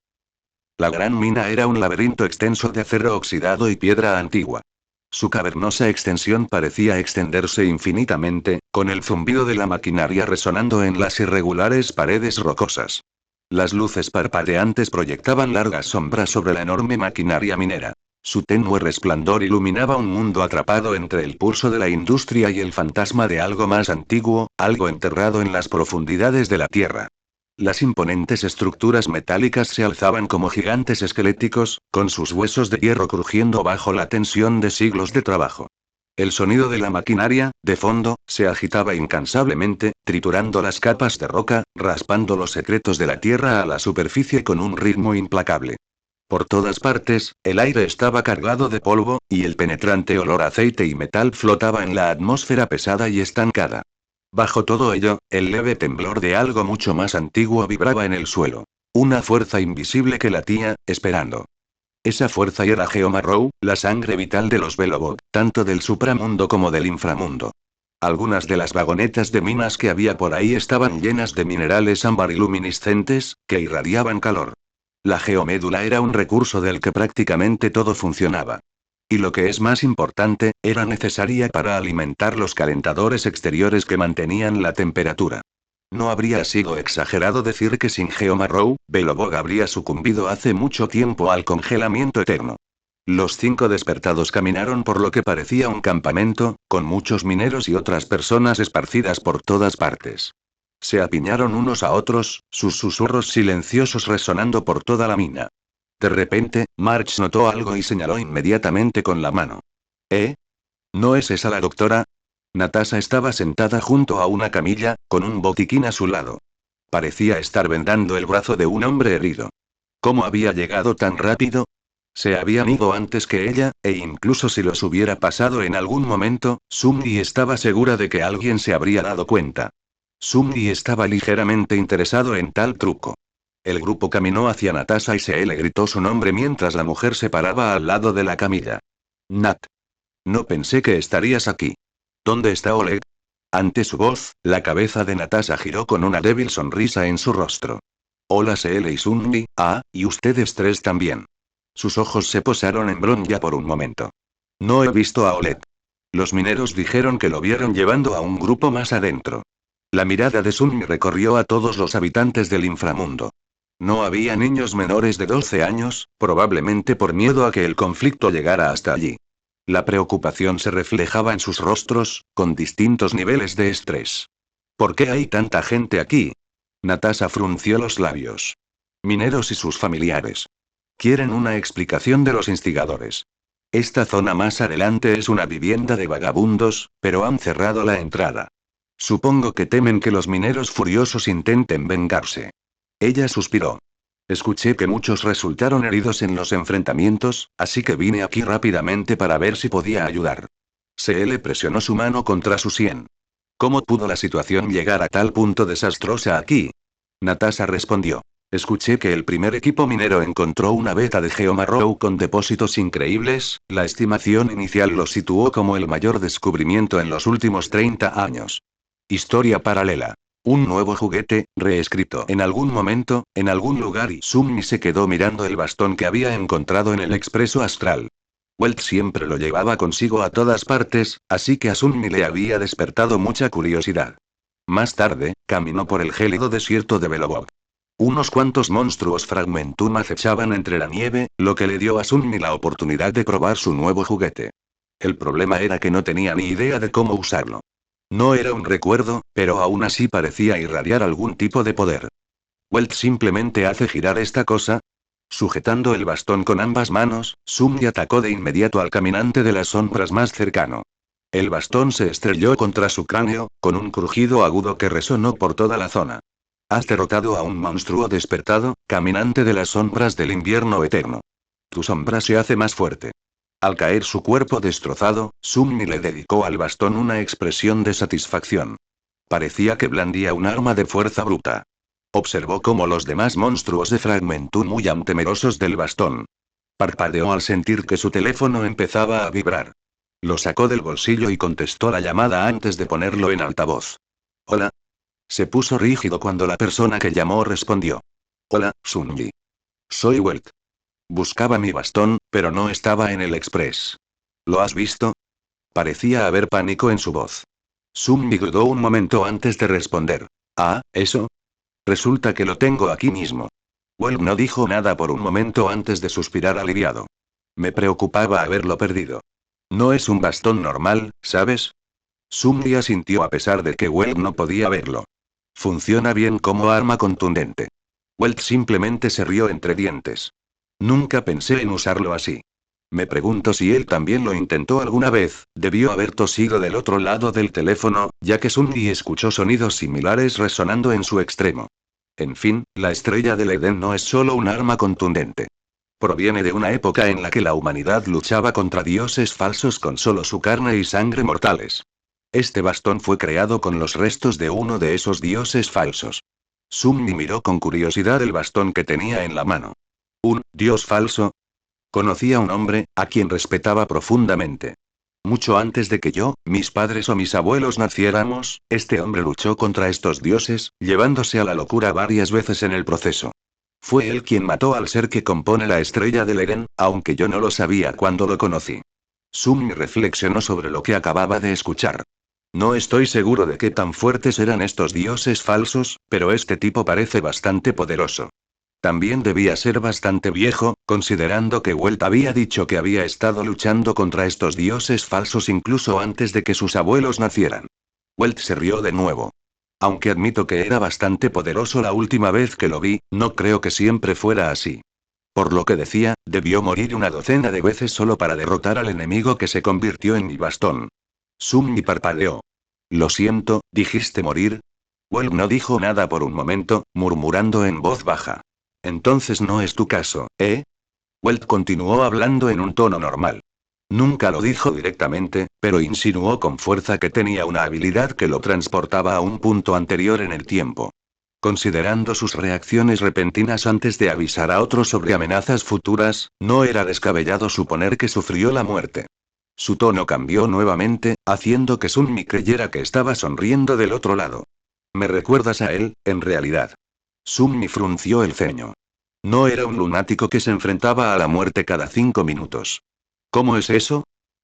La gran mina era un laberinto extenso de acero oxidado y piedra antigua. Su cavernosa extensión parecía extenderse infinitamente, con el zumbido de la maquinaria resonando en las irregulares paredes rocosas. Las luces parpadeantes proyectaban largas sombras sobre la enorme maquinaria minera. Su tenue resplandor iluminaba un mundo atrapado entre el pulso de la industria y el fantasma de algo más antiguo, algo enterrado en las profundidades de la tierra. Las imponentes estructuras metálicas se alzaban como gigantes esqueléticos, con sus huesos de hierro crujiendo bajo la tensión de siglos de trabajo. El sonido de la maquinaria, de fondo, se agitaba incansablemente, triturando las capas de roca, raspando los secretos de la tierra a la superficie con un ritmo implacable. Por todas partes, el aire estaba cargado de polvo, y el penetrante olor a aceite y metal flotaba en la atmósfera pesada y estancada. Bajo todo ello, el leve temblor de algo mucho más antiguo vibraba en el suelo. Una fuerza invisible que latía, esperando. Esa fuerza era Geomarrow, la sangre vital de los Belobot, tanto del supramundo como del inframundo. Algunas de las vagonetas de minas que había por ahí estaban llenas de minerales ámbar y luminiscentes, que irradiaban calor. La geomédula era un recurso del que prácticamente todo funcionaba. Y lo que es más importante, era necesaria para alimentar los calentadores exteriores que mantenían la temperatura. No habría sido exagerado decir que sin Geomarrow, Belobog habría sucumbido hace mucho tiempo al congelamiento eterno. Los 5 despertados caminaron por lo que parecía un campamento, con muchos mineros y otras personas esparcidas por todas partes. Se apiñaron unos a otros, sus susurros silenciosos resonando por toda la mina. De repente, March notó algo y señaló inmediatamente con la mano. ¿Eh? ¿No es esa la doctora? Natasha estaba sentada junto a una camilla, con un botiquín a su lado. Parecía estar vendando el brazo de un hombre herido. ¿Cómo había llegado tan rápido? Se habían ido antes que ella, e incluso si los hubiera pasado en algún momento, Sumri estaba segura de que alguien se habría dado cuenta. Sumri estaba ligeramente interesado en tal truco. El grupo caminó hacia Natasha y se le gritó su nombre mientras la mujer se paraba al lado de la camilla. Nat. No pensé que estarías aquí. ¿Dónde está Oleg? Ante su voz, la cabeza de Natasha giró con una débil sonrisa en su rostro. Hola Sele y Sumri, y ustedes tres también. Sus ojos se posaron en Bronya por un momento. No he visto a Oleg. Los mineros dijeron que lo vieron llevando a un grupo más adentro. La mirada de Sumri recorrió a todos los habitantes del inframundo. No había niños menores de 12 años, probablemente por miedo a que el conflicto llegara hasta allí. La preocupación se reflejaba en sus rostros, con distintos niveles de estrés. ¿Por qué hay tanta gente aquí? Natasha frunció los labios. Mineros y sus familiares. Quieren una explicación de los instigadores. Esta zona más adelante es una vivienda de vagabundos, pero han cerrado la entrada. Supongo que temen que los mineros furiosos intenten vengarse. Ella suspiró. Escuché que muchos resultaron heridos en los enfrentamientos, así que vine aquí rápidamente para ver si podía ayudar. Se presionó su mano contra su sien. ¿Cómo pudo la situación llegar a tal punto desastrosa aquí? Natasha respondió. Escuché que el primer equipo minero encontró una veta de Geomarrow con depósitos increíbles, la estimación inicial lo situó como el mayor descubrimiento en los últimos 30 años. Historia paralela. Un nuevo juguete, reescrito en algún momento, en algún lugar y Summi se quedó mirando el bastón que había encontrado en el expreso astral. Welt siempre lo llevaba consigo a todas partes, así que a Summi le había despertado mucha curiosidad. Más tarde, caminó por el gélido desierto de Belobog. Unos cuantos monstruos Fragmentum acechaban entre la nieve, lo que le dio a Summi la oportunidad de probar su nuevo juguete. El problema era que no tenía ni idea de cómo usarlo. No era un recuerdo, pero aún así parecía irradiar algún tipo de poder. Welt simplemente hace girar esta cosa. Sujetando el bastón con ambas manos, Summi atacó de inmediato al caminante de las sombras más cercano. El bastón se estrelló contra su cráneo, con un crujido agudo que resonó por toda la zona. Has derrotado a un monstruo despertado, caminante de las sombras del invierno eterno. Tu sombra se hace más fuerte. Al caer su cuerpo destrozado, Summi le dedicó al bastón una expresión de satisfacción. Parecía que blandía un arma de fuerza bruta. Observó cómo los demás monstruos de Fragmentum huían temerosos del bastón. Parpadeó al sentir que su teléfono empezaba a vibrar. Lo sacó del bolsillo y contestó la llamada antes de ponerlo en altavoz. Hola. Se puso rígido cuando la persona que llamó respondió. Hola, Summi. Soy Welt. Buscaba mi bastón, pero no estaba en el express. ¿Lo has visto? Parecía haber pánico en su voz. Summi dudó un momento antes de responder. ¿Eso? Resulta que lo tengo aquí mismo. Welt no dijo nada por un momento antes de suspirar aliviado. Me preocupaba haberlo perdido. No es un bastón normal, ¿sabes? Summi asintió a pesar de que Welt no podía verlo. Funciona bien como arma contundente. Welt simplemente se rió entre dientes. Nunca pensé en usarlo así. Me pregunto si él también lo intentó alguna vez, debió haber tosido del otro lado del teléfono, ya que Summi escuchó sonidos similares resonando en su extremo. En fin, la estrella del Edén no es solo un arma contundente. Proviene de una época en la que la humanidad luchaba contra dioses falsos con solo su carne y sangre mortales. Este bastón fue creado con los restos de uno de esos dioses falsos. Summi miró con curiosidad el bastón que tenía en la mano. ¿Un dios falso? Conocía a un hombre, a quien respetaba profundamente. Mucho antes de que yo, mis padres o mis abuelos naciéramos, este hombre luchó contra estos dioses, llevándose a la locura varias veces en el proceso. Fue él quien mató al ser que compone la estrella del Eren, aunque yo no lo sabía cuando lo conocí. Sumi reflexionó sobre lo que acababa de escuchar. No estoy seguro de qué tan fuertes eran estos dioses falsos, pero este tipo parece bastante poderoso. También debía ser bastante viejo, considerando que Welt había dicho que había estado luchando contra estos dioses falsos incluso antes de que sus abuelos nacieran. Welt se rió de nuevo. Aunque admito que era bastante poderoso la última vez que lo vi, no creo que siempre fuera así. Por lo que decía, debió morir una docena de veces solo para derrotar al enemigo que se convirtió en mi bastón. Sumi parpadeó. Lo siento, ¿dijiste morir? Welt no dijo nada por un momento, murmurando en voz baja. Entonces no es tu caso, ¿eh? Welt continuó hablando en un tono normal. Nunca lo dijo directamente, pero insinuó con fuerza que tenía una habilidad que lo transportaba a un punto anterior en el tiempo. Considerando sus reacciones repentinas antes de avisar a otros sobre amenazas futuras, no era descabellado suponer que sufrió la muerte. Su tono cambió nuevamente, haciendo que Sunmi creyera que estaba sonriendo del otro lado. Me recuerdas a él, en realidad. Sunmi frunció el ceño. No era un lunático que se enfrentaba a la muerte cada 5 minutos. ¿Cómo es eso?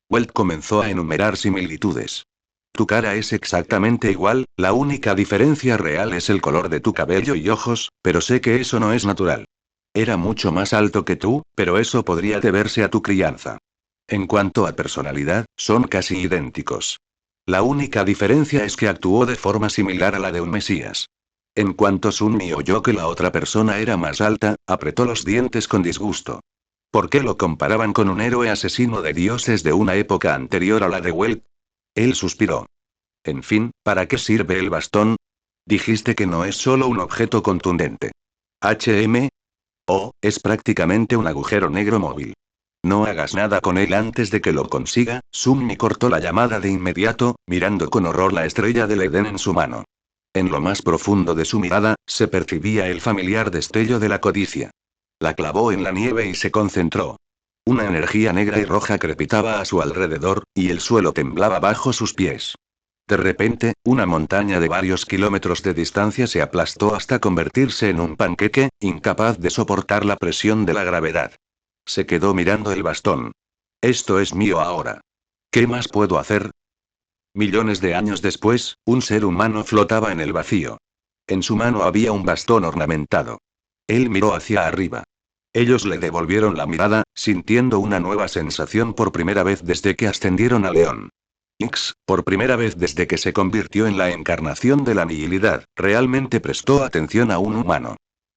Welt comenzó a enumerar similitudes. Tu cara es exactamente igual, la única diferencia real es el color de tu cabello y ojos, pero sé que eso no es natural. Era mucho más alto que tú, pero eso podría deberse a tu crianza. En cuanto a personalidad, son casi idénticos. La única diferencia es que actuó de forma similar a la de un mesías. En cuanto Sunmi oyó que la otra persona era más alta, apretó los dientes con disgusto. ¿Por qué lo comparaban con un héroe asesino de dioses de una época anterior a la de Welt? Él suspiró. En fin, ¿para qué sirve el bastón? Dijiste que no es solo un objeto contundente. Es prácticamente un agujero negro móvil. No hagas nada con él antes de que lo consiga. Sunmi cortó la llamada de inmediato, mirando con horror la estrella del Edén en su mano. En lo más profundo de su mirada, se percibía el familiar destello de la codicia. La clavó en la nieve y se concentró. Una energía negra y roja crepitaba a su alrededor, y el suelo temblaba bajo sus pies. De repente, una montaña de varios kilómetros de distancia se aplastó hasta convertirse en un panqueque, incapaz de soportar la presión de la gravedad. Se quedó mirando el bastón. Esto es mío ahora. ¿Qué más puedo hacer? Millones de años después, un ser humano flotaba en el vacío. En su mano había un bastón ornamentado. Él miró hacia arriba. Ellos le devolvieron la mirada, sintiendo una nueva sensación por primera vez desde que ascendieron a León. Por primera vez desde que se convirtió en la encarnación de la nihilidad, realmente prestó atención a un humano.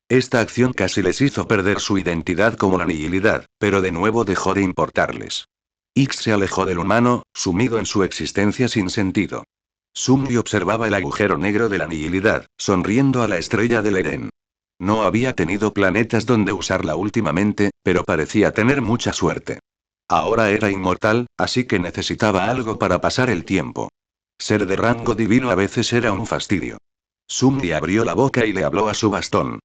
Esta acción casi les hizo perder su identidad como la nihilidad, pero de nuevo dejó de importarles. Se alejó del humano, sumido en su existencia sin sentido. Sunmi observaba el agujero negro de la nihilidad, sonriendo a la estrella del Eren. No había tenido planetas donde usarla últimamente, pero parecía tener mucha suerte. Ahora era inmortal, así que necesitaba algo para pasar el tiempo. Ser de rango divino a veces era un fastidio. Sunmi abrió la boca y le habló a su bastón.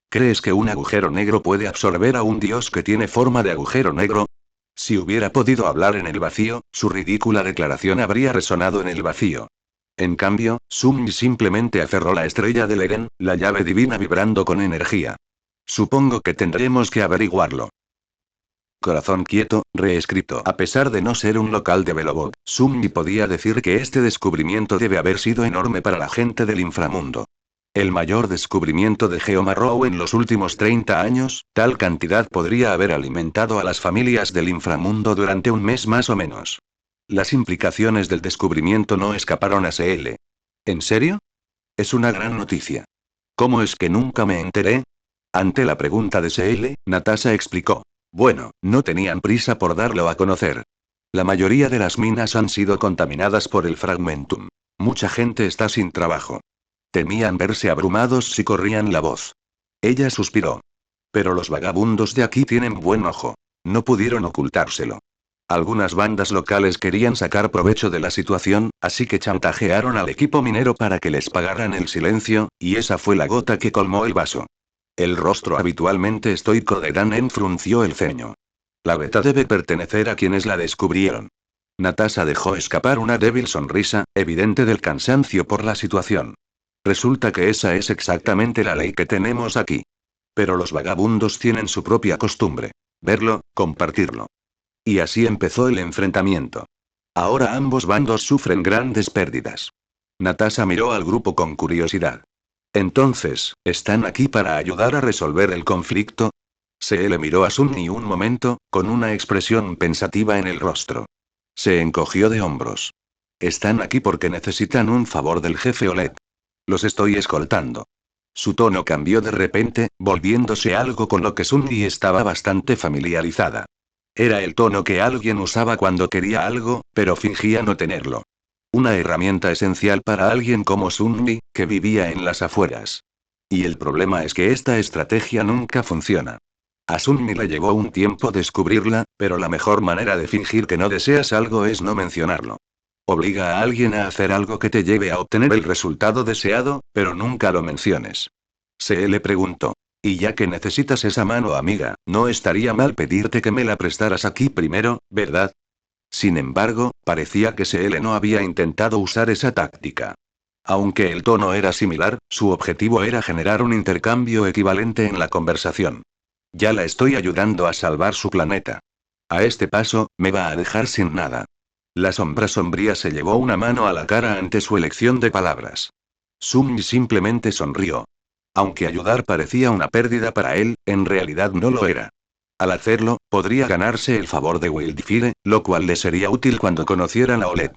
¿Crees que un agujero negro puede absorber a un dios que tiene forma de agujero negro? Si hubiera podido hablar en el vacío, su ridícula declaración habría resonado en el vacío. En cambio, Sunmi simplemente aferró la estrella del Eren, la llave divina vibrando con energía. Supongo que tendremos que averiguarlo. Corazón quieto, reescrito. A pesar de no ser un local de Belobot, Sunmi podía decir que este descubrimiento debe haber sido enorme para la gente del inframundo. El mayor descubrimiento de Geomarrow en los últimos 30 años, tal cantidad podría haber alimentado a las familias del inframundo durante un mes más o menos. Las implicaciones del descubrimiento no escaparon a SL. ¿En serio? Es una gran noticia. ¿Cómo es que nunca me enteré? Ante la pregunta de SL, Natasha explicó. Bueno, no tenían prisa por darlo a conocer. La mayoría de las minas han sido contaminadas por el fragmentum. Mucha gente está sin trabajo. Temían verse abrumados si corrían la voz. Ella suspiró. Pero los vagabundos de aquí tienen buen ojo. No pudieron ocultárselo. Algunas bandas locales querían sacar provecho de la situación, así que chantajearon al equipo minero para que les pagaran el silencio, y esa fue la gota que colmó el vaso. El rostro habitualmente estoico de Dan frunció el ceño. La beta debe pertenecer a quienes la descubrieron. Natasha dejó escapar una débil sonrisa, evidente del cansancio por la situación. Resulta que esa es exactamente la ley que tenemos aquí. Pero los vagabundos tienen su propia costumbre. Verlo, compartirlo. Y así empezó el enfrentamiento. Ahora ambos bandos sufren grandes pérdidas. Natasha miró al grupo con curiosidad. Entonces, ¿están aquí para ayudar a resolver el conflicto? Se le miró a Sunny un momento, con una expresión pensativa en el rostro. Se encogió de hombros. Están aquí porque necesitan un favor del jefe Oled. Los estoy escoltando. Su tono cambió de repente, volviéndose algo con lo que Sunny estaba bastante familiarizada. Era el tono que alguien usaba cuando quería algo, pero fingía no tenerlo. Una herramienta esencial para alguien como Sunny, que vivía en las afueras. Y el problema es que esta estrategia nunca funciona. A Sunny le llevó un tiempo descubrirla, pero la mejor manera de fingir que no deseas algo es no mencionarlo. Obliga a alguien a hacer algo que te lleve a obtener el resultado deseado, pero nunca lo menciones. Se le preguntó. Y ya que necesitas esa mano amiga, no estaría mal pedirte que me la prestaras aquí primero, ¿verdad? Sin embargo, parecía que Se no había intentado usar esa táctica. Aunque el tono era similar, su objetivo era generar un intercambio equivalente en la conversación. Ya la estoy ayudando a salvar su planeta. A este paso, me va a dejar sin nada. La sombra sombría se llevó una mano a la cara ante su elección de palabras. Sumi simplemente sonrió. Aunque ayudar parecía una pérdida para él, en realidad no lo era. Al hacerlo, podría ganarse el favor de Wildfire, lo cual le sería útil cuando conocieran a Olet.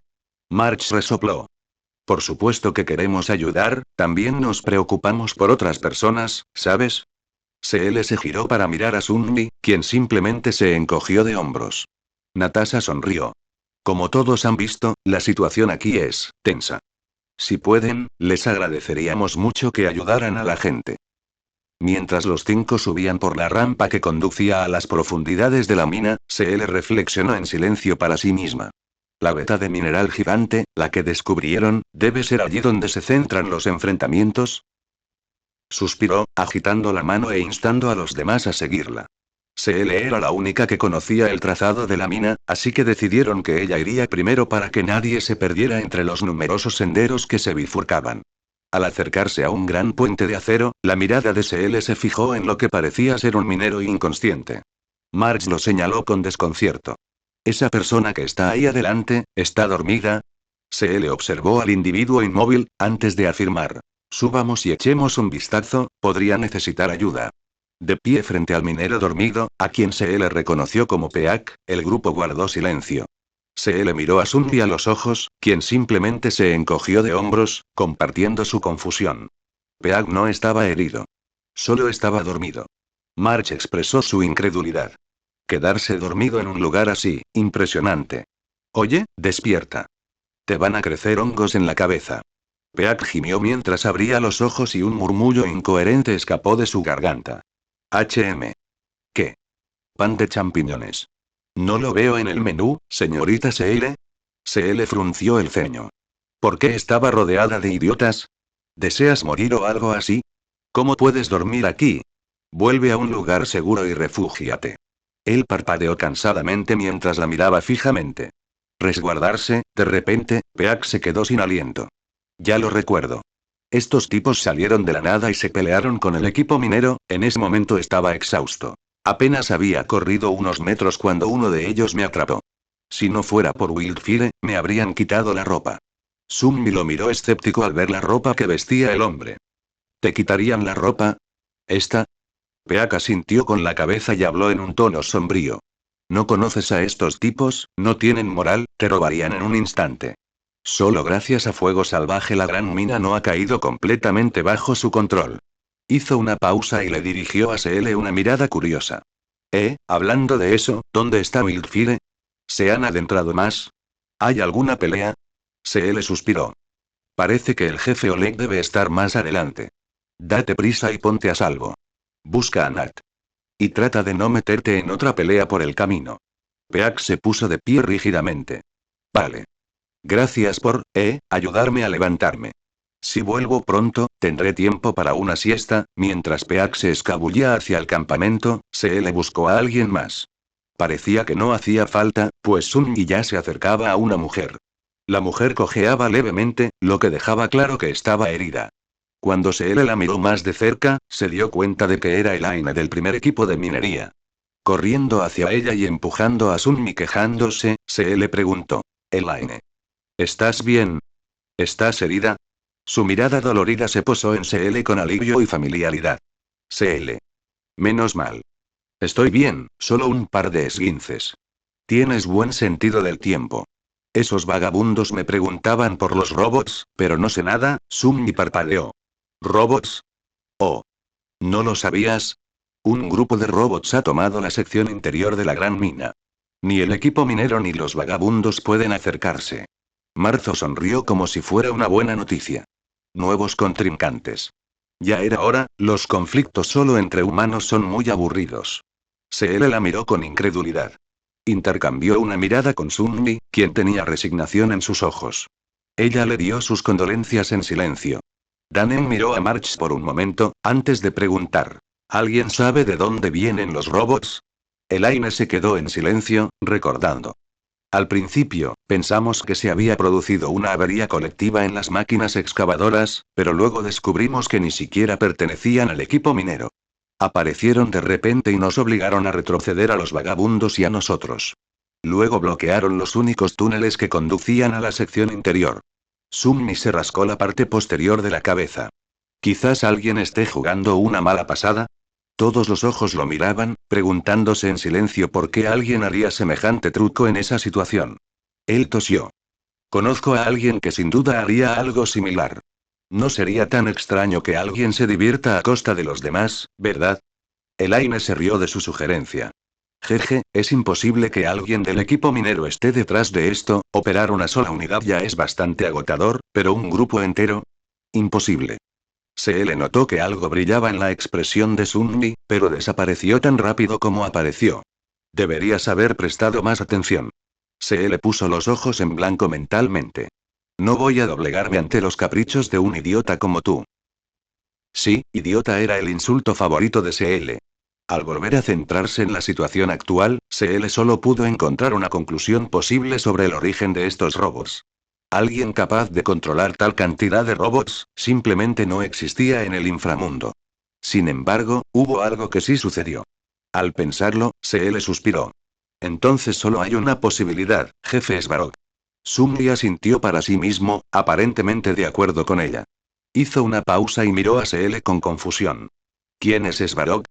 March resopló. Por supuesto que queremos ayudar, también nos preocupamos por otras personas, ¿sabes? Se giró para mirar a Sunmi, quien simplemente se encogió de hombros. Natasha sonrió. Como todos han visto, la situación aquí es tensa. Si pueden, les agradeceríamos mucho que ayudaran a la gente. Mientras los 5 subían por la rampa que conducía a las profundidades de la mina, Se reflexionó en silencio para sí misma. La veta de mineral gigante, la que descubrieron, debe ser allí donde se centran los enfrentamientos. Suspiró, agitando la mano e instando a los demás a seguirla. Se era la única que conocía el trazado de la mina, así que decidieron que ella iría primero para que nadie se perdiera entre los numerosos senderos que se bifurcaban. Al acercarse a un gran puente de acero, la mirada de se fijó en lo que parecía ser un minero inconsciente. Marge lo señaló con desconcierto. Esa persona que está ahí adelante, ¿está dormida? Se observó al individuo inmóvil, antes de afirmar. Subamos y echemos un vistazo, podría necesitar ayuda. De pie frente al minero dormido, a quien se le reconoció como Peak, el grupo guardó silencio. Se le miró a Sunny a los ojos, quien simplemente se encogió de hombros, compartiendo su confusión. Peak no estaba herido. Solo estaba dormido. March expresó su incredulidad. Quedarse dormido en un lugar así, impresionante. Oye, despierta. Te van a crecer hongos en la cabeza. Peak gimió mientras abría los ojos y un murmullo incoherente escapó de su garganta. ¿Qué? Pan de champiñones. No lo veo en el menú, señorita Seile. Se frunció el ceño. ¿Por qué estaba rodeada de idiotas? ¿Deseas morir o algo así? ¿Cómo puedes dormir aquí? Vuelve a un lugar seguro y refúgiate. Él parpadeó cansadamente mientras la miraba fijamente. Resguardarse, de repente, Peak se quedó sin aliento. Ya lo recuerdo. Estos tipos salieron de la nada y se pelearon con el equipo minero, en ese momento estaba exhausto. Apenas había corrido unos metros cuando uno de ellos me atrapó. Si no fuera por Wildfire, me habrían quitado la ropa. Sunmi lo miró escéptico al ver la ropa que vestía el hombre. ¿Te quitarían la ropa? ¿Esta? Peak asintió con la cabeza y habló en un tono sombrío. ¿No conoces a estos tipos? No tienen moral, te robarían en un instante. Solo gracias a fuego salvaje la gran mina no ha caído completamente bajo su control. Hizo una pausa y le dirigió a Se una mirada curiosa. Hablando de eso, ¿dónde está Wildfire? ¿Se han adentrado más? ¿Hay alguna pelea? Se suspiró. Parece que el jefe Oleg debe estar más adelante. Date prisa y ponte a salvo. Busca a Nat. Y trata de no meterte en otra pelea por el camino. Peak se puso de pie rígidamente. Vale. Gracias por, ayudarme a levantarme. Si vuelvo pronto, tendré tiempo para una siesta. Mientras Peak se escabullía hacia el campamento, Se le buscó a alguien más. Parecía que no hacía falta, pues Sunmi ya se acercaba a una mujer. La mujer cojeaba levemente, lo que dejaba claro que estaba herida. Cuando Seele la miró más de cerca, se dio cuenta de que era Elaine del primer equipo de minería. Corriendo hacia ella y empujando a Sunmi quejándose, Seele preguntó: Elaine, ¿estás bien? ¿Estás herida? Su mirada dolorida se posó en Seele con alivio y familiaridad. Seele. Menos mal. Estoy bien, solo un par de esguinces. Tienes buen sentido del tiempo. Esos vagabundos me preguntaban por los robots, pero no sé nada. Sunmi parpadeó. ¿Robots? Oh. ¿No lo sabías? Un grupo de robots ha tomado la sección interior de la gran mina. Ni el equipo minero ni los vagabundos pueden acercarse. Marzo sonrió como si fuera una buena noticia. Nuevos contrincantes. Ya era hora, los conflictos solo entre humanos son muy aburridos. Seele la miró con incredulidad. Intercambió una mirada con Sunmi, quien tenía resignación en sus ojos. Ella le dio sus condolencias en silencio. Danen miró a March por un momento, antes de preguntar: ¿alguien sabe de dónde vienen los robots? Elaine se quedó en silencio, recordando. Al principio, pensamos que se había producido una avería colectiva en las máquinas excavadoras, pero luego descubrimos que ni siquiera pertenecían al equipo minero. Aparecieron de repente y nos obligaron a retroceder a los vagabundos y a nosotros. Luego bloquearon los únicos túneles que conducían a la sección interior. Sunmi se rascó la parte posterior de la cabeza. ¿Quizás alguien esté jugando una mala pasada? Todos los ojos lo miraban, preguntándose en silencio por qué alguien haría semejante truco en esa situación. Él tosió. Conozco a alguien que sin duda haría algo similar. No sería tan extraño que alguien se divierta a costa de los demás, ¿verdad? Elaine se rió de su sugerencia. Jeje, es imposible que alguien del equipo minero esté detrás de esto. Operar una sola unidad ya es bastante agotador, pero un grupo entero. Imposible. Se le notó que algo brillaba en la expresión de Sunmi, pero desapareció tan rápido como apareció. Deberías haber prestado más atención. Se le puso los ojos en blanco mentalmente. No voy a doblegarme ante los caprichos de un idiota como tú. Sí, idiota era el insulto favorito de CL. Al volver a centrarse en la situación actual, CL solo pudo encontrar una conclusión posible sobre el origen de estos robots. Alguien capaz de controlar tal cantidad de robots, simplemente no existía en el inframundo. Sin embargo, hubo algo que sí sucedió. Al pensarlo, CL suspiró. Entonces solo hay una posibilidad, jefe Svarog. Sunmi asintió para sí mismo, aparentemente de acuerdo con ella. Hizo una pausa y miró a CL con confusión. ¿Quién es Svarog?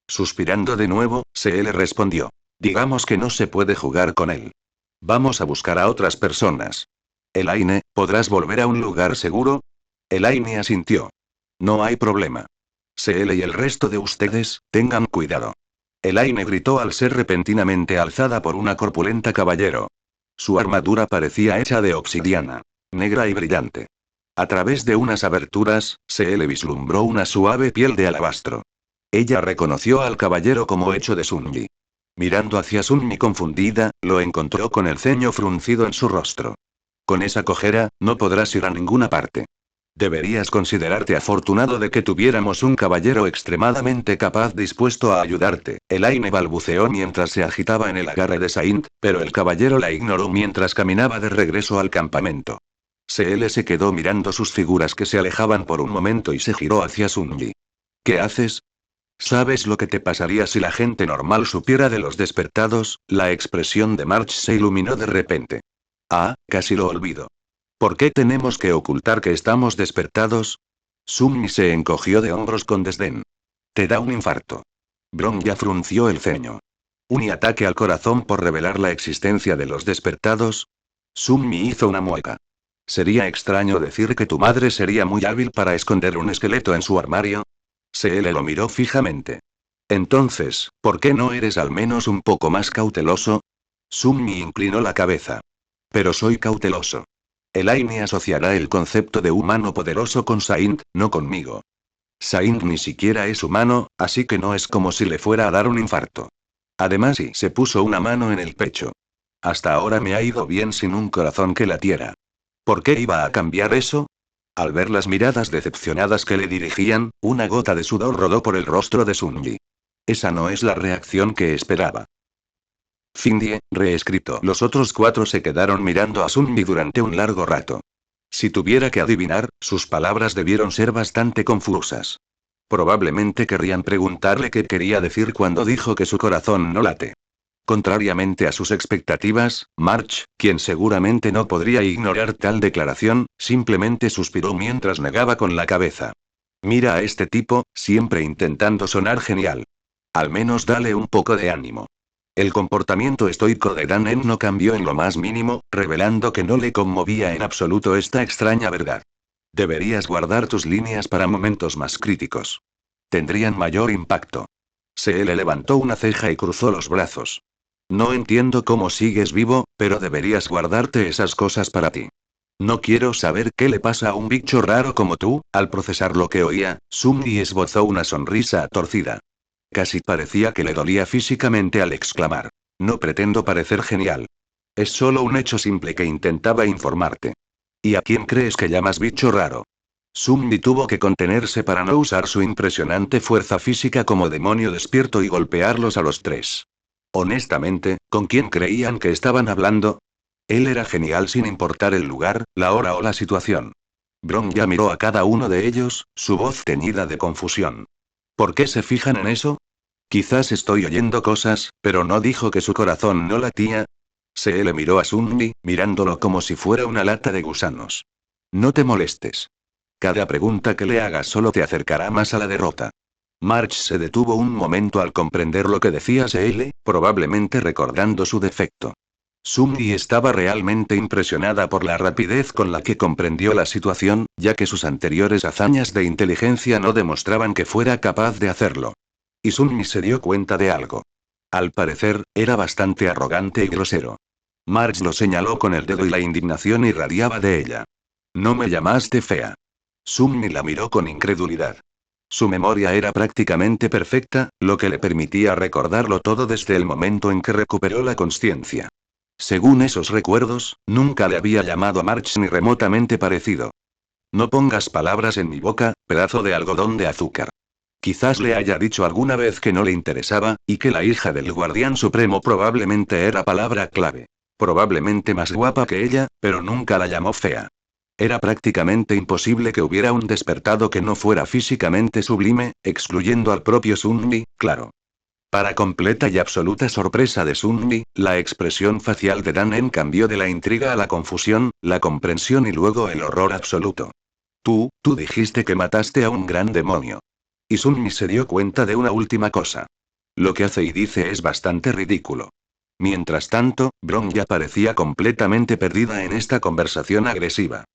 Suspirando de nuevo, CL respondió. Digamos que no se puede jugar con él. Vamos a buscar a otras personas. Elaine, ¿podrás volver a un lugar seguro? Elaine asintió. No hay problema. CL y el resto de ustedes, tengan cuidado. Elaine gritó al ser repentinamente alzada por una corpulenta caballero. Su armadura parecía hecha de obsidiana. Negra y brillante. A través de unas aberturas, CL vislumbró una suave piel de alabastro. Ella reconoció al caballero como hecho de Sunmi. Mirando hacia Sunmi confundida, lo encontró con el ceño fruncido en su rostro. Con esa cojera, no podrás ir a ninguna parte. Deberías considerarte afortunado de que tuviéramos un caballero extremadamente capaz dispuesto a ayudarte. Elaine balbuceó mientras se agitaba en el agarre de Saint, pero el caballero la ignoró mientras caminaba de regreso al campamento. CL se quedó mirando sus figuras que se alejaban por un momento y se giró hacia Sunmi. ¿Qué haces? ¿Sabes lo que te pasaría si la gente normal supiera de los despertados? La expresión de March se iluminó de repente. Ah, casi lo olvido. ¿Por qué tenemos que ocultar que estamos despertados? Sunmi se encogió de hombros con desdén. Te da un infarto. Bron ya frunció el ceño. ¿Un ataque al corazón por revelar la existencia de los despertados? Sunmi hizo una mueca. ¿Sería extraño decir que tu madre sería muy hábil para esconder un esqueleto en su armario? CL lo miró fijamente. Entonces, ¿por qué no eres al menos un poco más cauteloso? Sunmi inclinó la cabeza. Pero soy cauteloso. Elaine asociará el concepto de humano poderoso con Saint, no conmigo. Saint ni siquiera es humano, así que no es como si le fuera a dar un infarto. Además, y se puso una mano en el pecho. Hasta ahora me ha ido bien sin un corazón que latiera. ¿Por qué iba a cambiar eso? Al ver las miradas decepcionadas que le dirigían, una gota de sudor rodó por el rostro de Sunmi. Esa no es la reacción que esperaba. Findie, reescrito. Los otros 4 se quedaron mirando a Sunmi durante un largo rato. Si tuviera que adivinar, sus palabras debieron ser bastante confusas. Probablemente querrían preguntarle qué quería decir cuando dijo que su corazón no late. Contrariamente a sus expectativas, March, quien seguramente no podría ignorar tal declaración, simplemente suspiró mientras negaba con la cabeza. Mira a este tipo, siempre intentando sonar genial. Al menos dale un poco de ánimo. El comportamiento estoico de Dan En no cambió en lo más mínimo, revelando que no le conmovía en absoluto esta extraña verdad. Deberías guardar tus líneas para momentos más críticos. Tendrían mayor impacto. Se le levantó una ceja y cruzó los brazos. No entiendo cómo sigues vivo, pero deberías guardarte esas cosas para ti. No quiero saber qué le pasa a un bicho raro como tú. Al procesar lo que oía, Sunny esbozó una sonrisa torcida. Casi parecía que le dolía físicamente al exclamar. No pretendo parecer genial. Es solo un hecho simple que intentaba informarte. ¿Y a quién crees que llamas bicho raro? Sunny tuvo que contenerse para no usar su impresionante fuerza física como demonio despierto y golpearlos a los 3. Honestamente, ¿con quién creían que estaban hablando? Él era genial sin importar el lugar, la hora o la situación. Bron ya miró a cada uno de ellos, su voz teñida de confusión. ¿Por qué se fijan en eso? Quizás estoy oyendo cosas, pero no dijo que su corazón no latía. Se le miró a Sunmi, mirándolo como si fuera una lata de gusanos. No te molestes. Cada pregunta que le hagas solo te acercará más a la derrota. March se detuvo un momento al comprender lo que decía Seele, probablemente recordando su defecto. Sunmi estaba realmente impresionada por la rapidez con la que comprendió la situación, ya que sus anteriores hazañas de inteligencia no demostraban que fuera capaz de hacerlo. Y Sunmi se dio cuenta de algo. Al parecer, era bastante arrogante y grosero. March lo señaló con el dedo y la indignación irradiaba de ella. No me llamaste fea. Sunmi la miró con incredulidad. Su memoria era prácticamente perfecta, lo que le permitía recordarlo todo desde el momento en que recuperó la consciencia. Según esos recuerdos, nunca le había llamado a March ni remotamente parecido. No pongas palabras en mi boca, pedazo de algodón de azúcar. Quizás le haya dicho alguna vez que no le interesaba, y que la hija del Guardián Supremo probablemente era palabra clave. Probablemente más guapa que ella, pero nunca la llamó fea. Era prácticamente imposible que hubiera un despertado que no fuera físicamente sublime, excluyendo al propio Sunmi, claro. Para completa y absoluta sorpresa de Sunmi, la expresión facial de Dan En cambió de la intriga a la confusión, la comprensión y luego el horror absoluto. Tú dijiste que mataste a un gran demonio. Y Sunmi se dio cuenta de una última cosa. Lo que hace y dice es bastante ridículo. Mientras tanto, Bron ya parecía completamente perdida en esta conversación agresiva.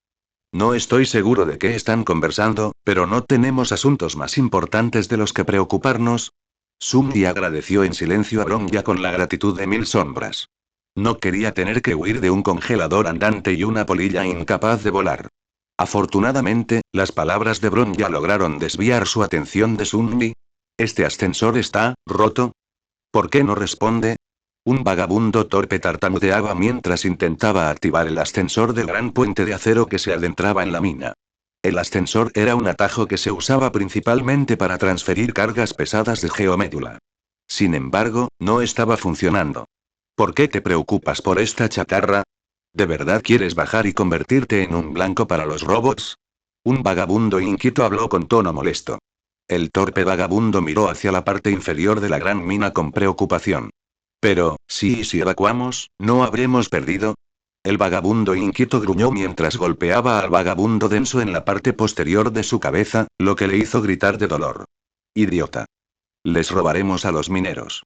No estoy seguro de qué están conversando, pero no tenemos asuntos más importantes de los que preocuparnos. Sunmi agradeció en silencio a Bron ya con la gratitud de 1000 sombras. No quería tener que huir de un congelador andante y una polilla incapaz de volar. Afortunadamente, las palabras de Bron ya lograron desviar su atención de Sunmi. ¿Este ascensor está roto? ¿Por qué no responde? Un vagabundo torpe tartamudeaba mientras intentaba activar el ascensor del gran puente de acero que se adentraba en la mina. El ascensor era un atajo que se usaba principalmente para transferir cargas pesadas de geomédula. Sin embargo, no estaba funcionando. ¿Por qué te preocupas por esta chatarra? ¿De verdad quieres bajar y convertirte en un blanco para los robots? Un vagabundo inquieto habló con tono molesto. El torpe vagabundo miró hacia la parte inferior de la gran mina con preocupación. Pero, si evacuamos, ¿no habremos perdido? El vagabundo inquieto gruñó mientras golpeaba al vagabundo denso en la parte posterior de su cabeza, lo que le hizo gritar de dolor. Idiota. Les robaremos a los mineros.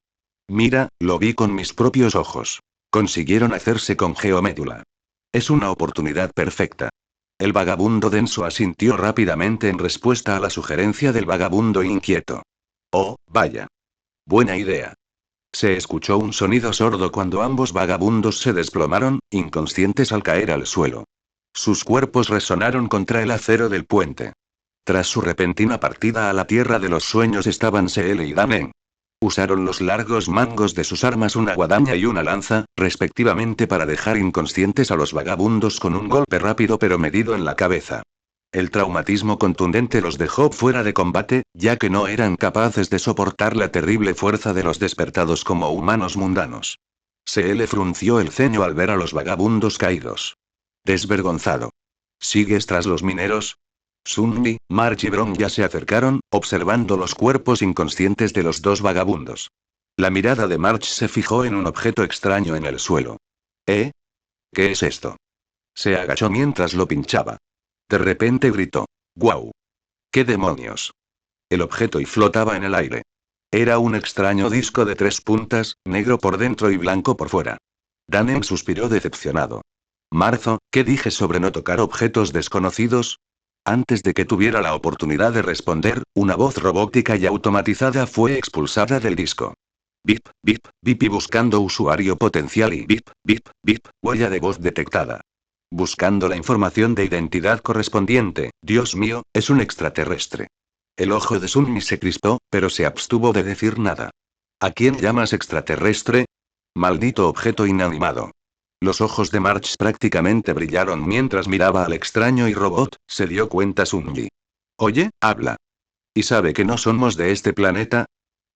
Mira, lo vi con mis propios ojos. Consiguieron hacerse con geomédula. Es una oportunidad perfecta. El vagabundo denso asintió rápidamente en respuesta a la sugerencia del vagabundo inquieto. Oh, vaya. Buena idea. Se escuchó un sonido sordo cuando ambos vagabundos se desplomaron, inconscientes al caer al suelo. Sus cuerpos resonaron contra el acero del puente. Tras su repentina partida a la tierra de los sueños estaban Seel y Danen. Usaron los largos mangos de sus armas, una guadaña y una lanza, respectivamente, para dejar inconscientes a los vagabundos con un golpe rápido pero medido en la cabeza. El traumatismo contundente los dejó fuera de combate, ya que no eran capaces de soportar la terrible fuerza de los despertados como humanos mundanos. Se le frunció el ceño al ver a los vagabundos caídos. Desvergonzado. ¿Sigues tras los mineros? Sunmi, March y Bron ya se acercaron, observando los cuerpos inconscientes de los dos vagabundos. La mirada de March se fijó en un objeto extraño en el suelo. ¿Eh? ¿Qué es esto? Se agachó mientras lo pinchaba. De repente gritó. ¡Guau! ¿Qué demonios? El objeto y flotaba en el aire. Era un extraño disco de 3 puntas, negro por dentro y blanco por fuera. Danem suspiró decepcionado. Marzo, ¿qué dije sobre no tocar objetos desconocidos? Antes de que tuviera la oportunidad de responder, una voz robótica y automatizada fue expulsada del disco. Bip, bip, bip y buscando usuario potencial y bip, bip, bip, huella de voz detectada. Buscando la información de identidad correspondiente, Dios mío, es un extraterrestre. El ojo de Sunmi se crispó, pero se abstuvo de decir nada. ¿A quién llamas extraterrestre? Maldito objeto inanimado. Los ojos de March prácticamente brillaron mientras miraba al extraño y robot, se dio cuenta Sunmi. Oye, habla. ¿Y sabe que no somos de este planeta?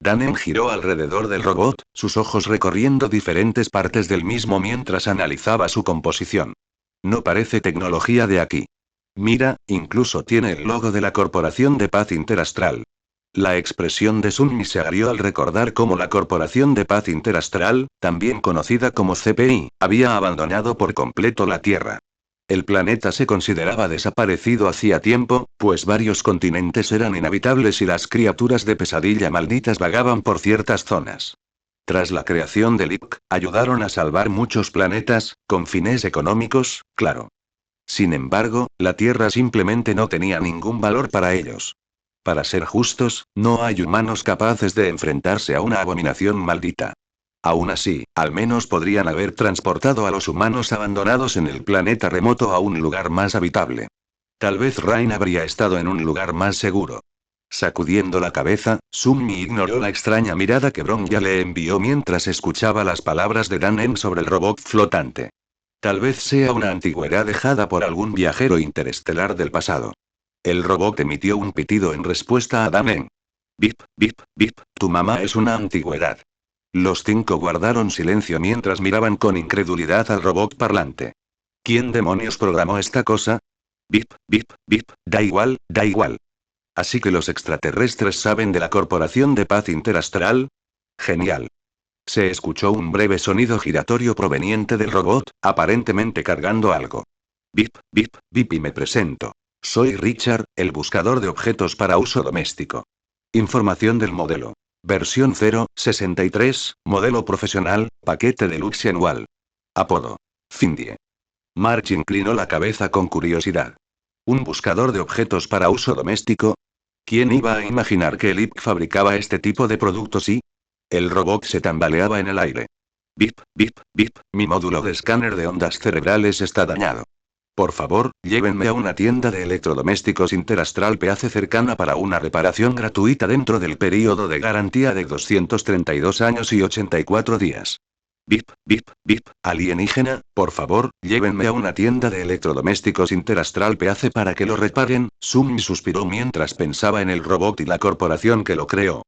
Danem giró alrededor del robot, sus ojos recorriendo diferentes partes del mismo mientras analizaba su composición. No parece tecnología de aquí. Mira, incluso tiene el logo de la Corporación de Paz Interastral. La expresión de Sunmi se agrió al recordar cómo la Corporación de Paz Interastral, también conocida como CPI, había abandonado por completo la Tierra. El planeta se consideraba desaparecido hacía tiempo, pues varios continentes eran inhabitables y las criaturas de pesadilla malditas vagaban por ciertas zonas. Tras la creación del IPC, ayudaron a salvar muchos planetas, con fines económicos, claro. Sin embargo, la Tierra simplemente no tenía ningún valor para ellos. Para ser justos, no hay humanos capaces de enfrentarse a una abominación maldita. Aún así, al menos podrían haber transportado a los humanos abandonados en el planeta remoto a un lugar más habitable. Tal vez Rain habría estado en un lugar más seguro. Sacudiendo la cabeza, Sunmi ignoró la extraña mirada que Bron ya le envió mientras escuchaba las palabras de Danem sobre el robot flotante. Tal vez sea una antigüedad dejada por algún viajero interestelar del pasado. El robot emitió un pitido en respuesta a Danem. Bip, bip, bip, tu mamá es una antigüedad. Los 5 guardaron silencio mientras miraban con incredulidad al robot parlante. ¿Quién demonios programó esta cosa? Bip, bip, bip, da igual, da igual. ¿Así que los extraterrestres saben de la Corporación de Paz Interastral? Genial. Se escuchó un breve sonido giratorio proveniente del robot, aparentemente cargando algo. Bip, bip, bip y me presento. Soy Richard, el buscador de objetos para uso doméstico. Información del modelo. Versión 063, modelo profesional, paquete deluxe anual. Apodo. Findie. March inclinó la cabeza con curiosidad. ¿Un buscador de objetos para uso doméstico? ¿Quién iba a imaginar que el IPC fabricaba este tipo de productos y? El robot se tambaleaba en el aire. Bip, bip, bip, mi módulo de escáner de ondas cerebrales está dañado. Por favor, llévenme a una tienda de electrodomésticos Interastral PAC cercana para una reparación gratuita dentro del período de garantía de 232 años y 84 días. Bip, bip, bip, alienígena, por favor, llévenme a una tienda de electrodomésticos Interastral PAC para que lo reparen. Sunmi suspiró mientras pensaba en el robot y la corporación que lo creó.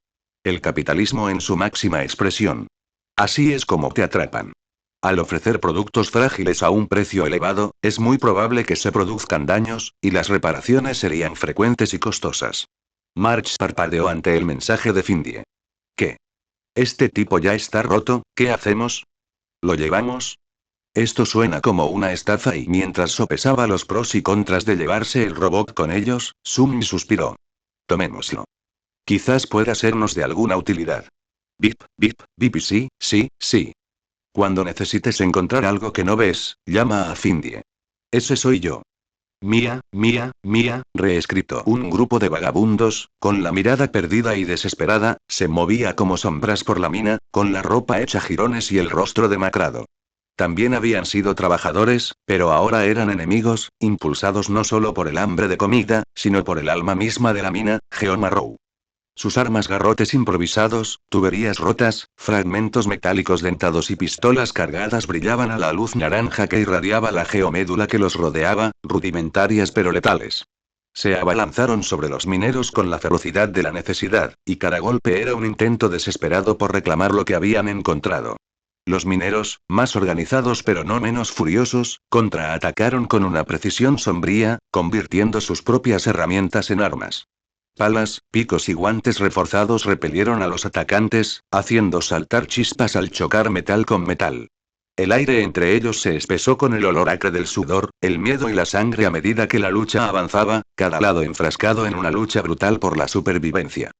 El capitalismo en su máxima expresión. Así es como te atrapan. Al ofrecer productos frágiles a un precio elevado, es muy probable que se produzcan daños, y las reparaciones serían frecuentes y costosas. March parpadeó ante el mensaje de Findie. ¿Qué? ¿Este tipo ya está roto? ¿Qué hacemos? ¿Lo llevamos? Esto suena como una estafa y mientras sopesaba los pros y contras de llevarse el robot con ellos, Sunmi suspiró. Tomémoslo. Quizás pueda sernos de alguna utilidad. Bip, bip, bip y sí, sí, sí. Cuando necesites encontrar algo que no ves, llama a Findie. Ese soy yo. Mía, mía, mía, reescrito. Un grupo de vagabundos, con la mirada perdida y desesperada, se movía como sombras por la mina, con la ropa hecha jirones y el rostro demacrado. También habían sido trabajadores, pero ahora eran enemigos, impulsados no solo por el hambre de comida, sino por el alma misma de la mina, Geomarrow. Sus armas, garrotes improvisados, tuberías rotas, fragmentos metálicos dentados y pistolas cargadas brillaban a la luz naranja que irradiaba la geomédula que los rodeaba, rudimentarias pero letales. Se abalanzaron sobre los mineros con la ferocidad de la necesidad, y cada golpe era un intento desesperado por reclamar lo que habían encontrado. Los mineros, más organizados pero no menos furiosos, contraatacaron con una precisión sombría, convirtiendo sus propias herramientas en armas. Palas, picos y guantes reforzados repelieron a los atacantes, haciendo saltar chispas al chocar metal con metal. El aire entre ellos se espesó con el olor acre del sudor, el miedo y la sangre a medida que la lucha avanzaba, cada lado enfrascado en una lucha brutal por la supervivencia.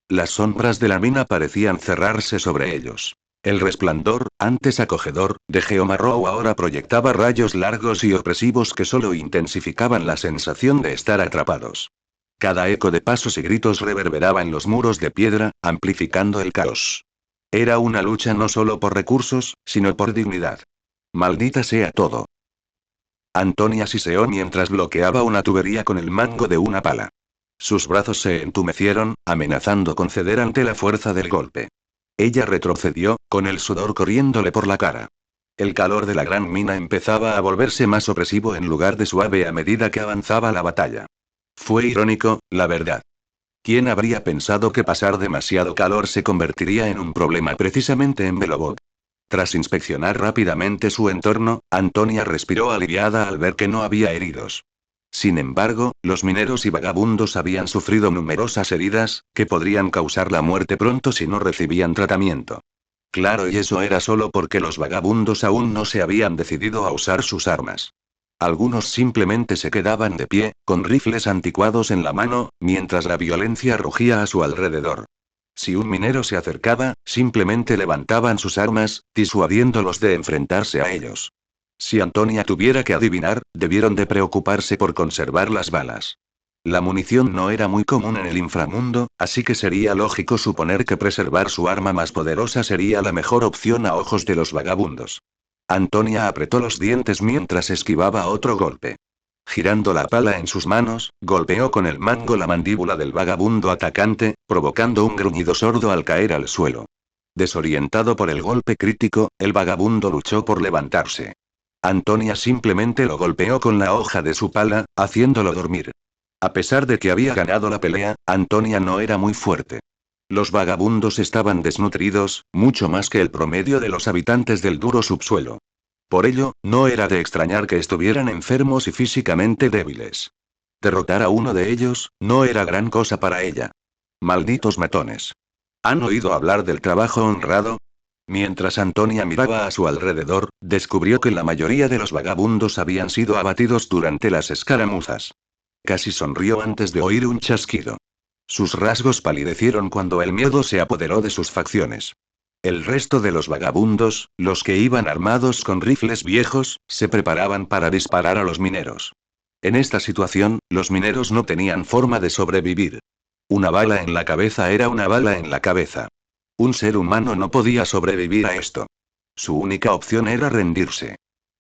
Las sombras de la mina parecían cerrarse sobre ellos. El resplandor, antes acogedor, de Geomarrow ahora proyectaba rayos largos y opresivos que solo intensificaban la sensación de estar atrapados. Cada eco de pasos y gritos reverberaba en los muros de piedra, amplificando el caos. Era una lucha no solo por recursos, sino por dignidad. Maldita sea todo. Antonia siseó mientras bloqueaba una tubería con el mango de una pala. Sus brazos se entumecieron, amenazando con ceder ante la fuerza del golpe. Ella retrocedió, con el sudor corriéndole por la cara. El calor de la gran mina empezaba a volverse más opresivo en lugar de suave a medida que avanzaba la batalla. Fue irónico, la verdad. ¿Quién habría pensado que pasar demasiado calor se convertiría en un problema precisamente en Belobot? Tras inspeccionar rápidamente su entorno, Antonia respiró aliviada al ver que no había heridos. Sin embargo, los mineros y vagabundos habían sufrido numerosas heridas, que podrían causar la muerte pronto si no recibían tratamiento. Claro, y eso era solo porque los vagabundos aún no se habían decidido a usar sus armas. Algunos simplemente se quedaban de pie, con rifles anticuados en la mano, mientras la violencia rugía a su alrededor. Si un minero se acercaba, simplemente levantaban sus armas, disuadiéndolos de enfrentarse a ellos. Si Antonia tuviera que adivinar, debieron de preocuparse por conservar las balas. La munición no era muy común en el inframundo, así que sería lógico suponer que preservar su arma más poderosa sería la mejor opción a ojos de los vagabundos. Antonia apretó los dientes mientras esquivaba otro golpe. Girando la pala en sus manos, golpeó con el mango la mandíbula del vagabundo atacante, provocando un gruñido sordo al caer al suelo. Desorientado por el golpe crítico, el vagabundo luchó por levantarse. Antonia simplemente lo golpeó con la hoja de su pala, haciéndolo dormir. A pesar de que había ganado la pelea, Antonia no era muy fuerte. Los vagabundos estaban desnutridos, mucho más que el promedio de los habitantes del duro subsuelo. Por ello, no era de extrañar que estuvieran enfermos y físicamente débiles. Derrotar a uno de ellos, no era gran cosa para ella. Malditos matones. ¿Han oído hablar del trabajo honrado? Mientras Antonia miraba a su alrededor, descubrió que la mayoría de los vagabundos habían sido abatidos durante las escaramuzas. Casi sonrió antes de oír un chasquido. Sus rasgos palidecieron cuando el miedo se apoderó de sus facciones. El resto de los vagabundos, los que iban armados con rifles viejos, se preparaban para disparar a los mineros. En esta situación, los mineros no tenían forma de sobrevivir. Una bala en la cabeza era una bala en la cabeza. Un ser humano no podía sobrevivir a esto. Su única opción era rendirse.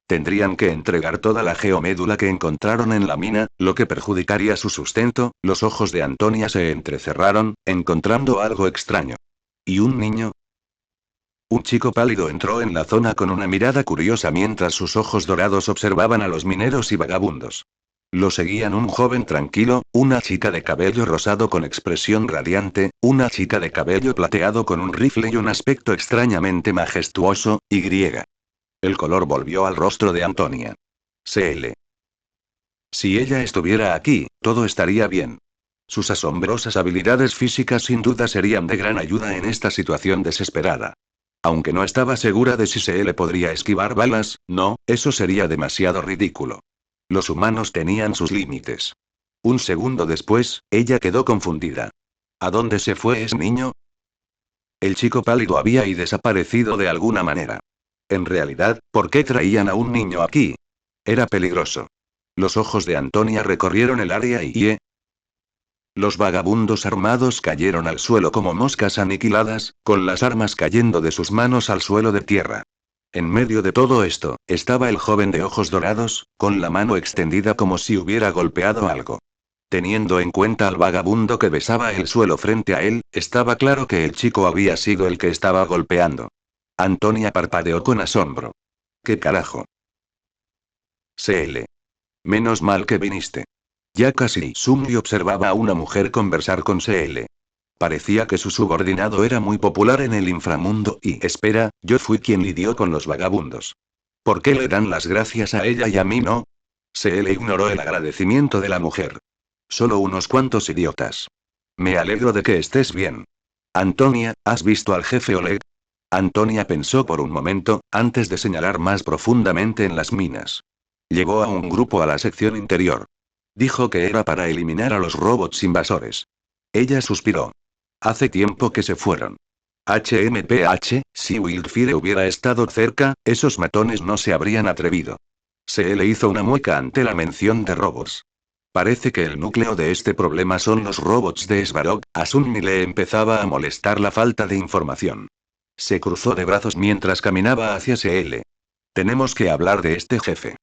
Tendrían que entregar toda la geomédula que encontraron en la mina, lo que perjudicaría su sustento. Los ojos de Antonia se entrecerraron, encontrando algo extraño. ¿Y un niño? Un chico pálido entró en la zona con una mirada curiosa mientras sus ojos dorados observaban a los mineros y vagabundos. Lo seguían un joven tranquilo, una chica de cabello rosado con expresión radiante, una chica de cabello plateado con un rifle y un aspecto extrañamente majestuoso, y griega. El color volvió al rostro de Antonia. CL. Si ella estuviera aquí, todo estaría bien. Sus asombrosas habilidades físicas sin duda serían de gran ayuda en esta situación desesperada. Aunque no estaba segura de si CL podría esquivar balas, no, eso sería demasiado ridículo. Los humanos tenían sus límites. Un segundo después, ella quedó confundida. ¿A dónde se fue ese niño? El chico pálido había desaparecido de alguna manera. En realidad, ¿por qué traían a un niño aquí? Era peligroso. Los ojos de Antonia recorrieron el área y... Los vagabundos armados cayeron al suelo como moscas aniquiladas, con las armas cayendo de sus manos al suelo de tierra. En medio de todo esto, estaba el joven de ojos dorados, con la mano extendida como si hubiera golpeado algo. Teniendo en cuenta al vagabundo que besaba el suelo frente a él, estaba claro que el chico había sido el que estaba golpeando. Antonia parpadeó con asombro. ¿Qué carajo? CL. Menos mal que viniste. Ya casi Sumi observaba a una mujer conversar con CL. Parecía que su subordinado era muy popular en el inframundo y, espera, yo fui quien lidió con los vagabundos. ¿Por qué le dan las gracias a ella y a mí no? Se le ignoró el agradecimiento de la mujer. Solo unos cuantos idiotas. Me alegro de que estés bien. Antonia, ¿has visto al jefe Oleg? Antonia pensó por un momento, antes de señalar más profundamente en las minas. Llevó a un grupo a la sección interior. Dijo que era para eliminar a los robots invasores. Ella suspiró. Hace tiempo que se fueron. HMPH, si Wildfire hubiera estado cerca, esos matones no se habrían atrevido. Se le hizo una mueca ante la mención de robots. Parece que el núcleo de este problema son los robots de Svarog. A Sunmi le empezaba a molestar la falta de información. Se cruzó de brazos mientras caminaba hacia Seel. Tenemos que hablar de este jefe.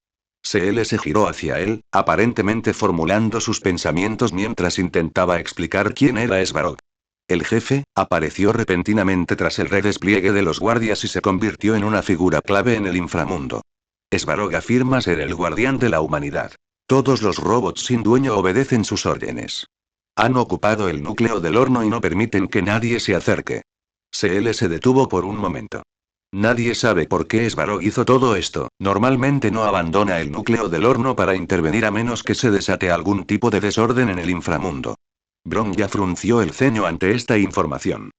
Seel se giró hacia él, aparentemente formulando sus pensamientos mientras intentaba explicar quién era Svarog. El jefe apareció repentinamente tras el redespliegue de los guardias y se convirtió en una figura clave en el inframundo. Svarog afirma ser el guardián de la humanidad. Todos los robots sin dueño obedecen sus órdenes. Han ocupado el núcleo del horno y no permiten que nadie se acerque. Seel se detuvo por un momento. Nadie sabe por qué Svarog hizo todo esto. Normalmente no abandona el núcleo del horno para intervenir a menos que se desate algún tipo de desorden en el inframundo. Bronja frunció el ceño ante esta información.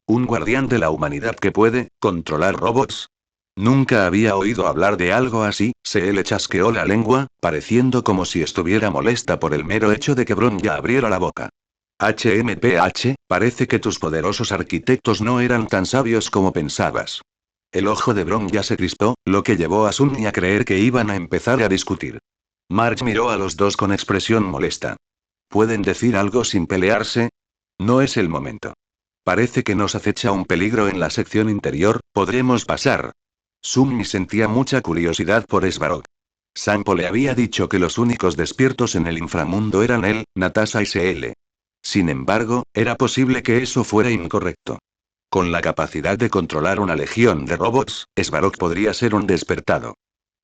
¿Un guardián de la humanidad que puede controlar robots? Nunca había oído hablar de algo así. Se le chasqueó la lengua, pareciendo como si estuviera molesta por el mero hecho de que Bronja abriera la boca. HMPH, parece que tus poderosos arquitectos no eran tan sabios como pensabas. El ojo de Bronja se crispó, lo que llevó a Sunny a creer que iban a empezar a discutir. Marge miró a los dos con expresión molesta. ¿Pueden decir algo sin pelearse? No es el momento. Parece que nos acecha un peligro en la sección interior, ¿podremos pasar? Sunny sentía mucha curiosidad por Svarog. Sampo le había dicho que los únicos despiertos en el inframundo eran él, Natasha y Seel. Sin embargo, era posible que eso fuera incorrecto. Con la capacidad de controlar una legión de robots, Svarog podría ser un despertado.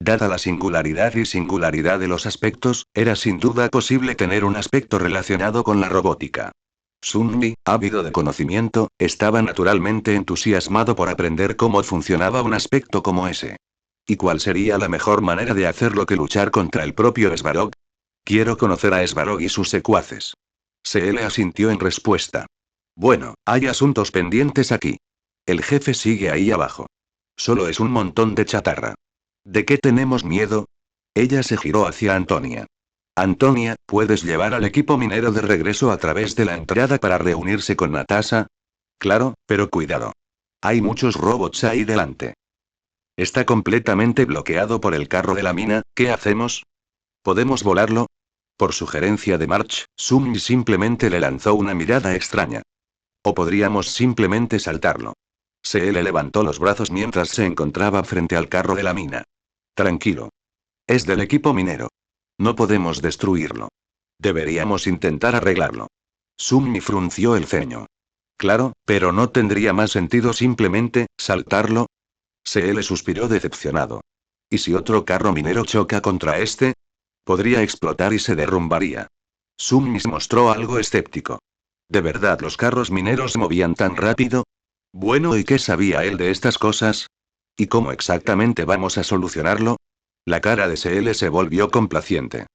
Dada la singularidad de los aspectos, era sin duda posible tener un aspecto relacionado con la robótica. Sunmi, ávido de conocimiento, estaba naturalmente entusiasmado por aprender cómo funcionaba un aspecto como ese. ¿Y cuál sería la mejor manera de hacerlo que luchar contra el propio Svarog? Quiero conocer a Svarog y sus secuaces. Se le asintió en respuesta. Bueno, hay asuntos pendientes aquí. El jefe sigue ahí abajo. Solo es un montón de chatarra. ¿De qué tenemos miedo? Ella se giró hacia Antonia. Antonia, ¿puedes llevar al equipo minero de regreso a través de la entrada para reunirse con Natasha? Claro, pero cuidado. Hay muchos robots ahí delante. Está completamente bloqueado por el carro de la mina, ¿qué hacemos? ¿Podemos volarlo? Por sugerencia de March, Sunny simplemente le lanzó una mirada extraña. O podríamos simplemente saltarlo. Se le levantó los brazos mientras se encontraba frente al carro de la mina. Tranquilo. Es del equipo minero. No podemos destruirlo. Deberíamos intentar arreglarlo. Sunny frunció el ceño. Claro, pero ¿no tendría más sentido simplemente saltarlo? Se le suspiró decepcionado. ¿Y si otro carro minero choca contra este? Podría explotar y se derrumbaría. Sunny se mostró algo escéptico. ¿De verdad los carros mineros se movían tan rápido? Bueno, ¿y qué sabía él de estas cosas? ¿Y cómo exactamente vamos a solucionarlo? La cara de SL se volvió complaciente.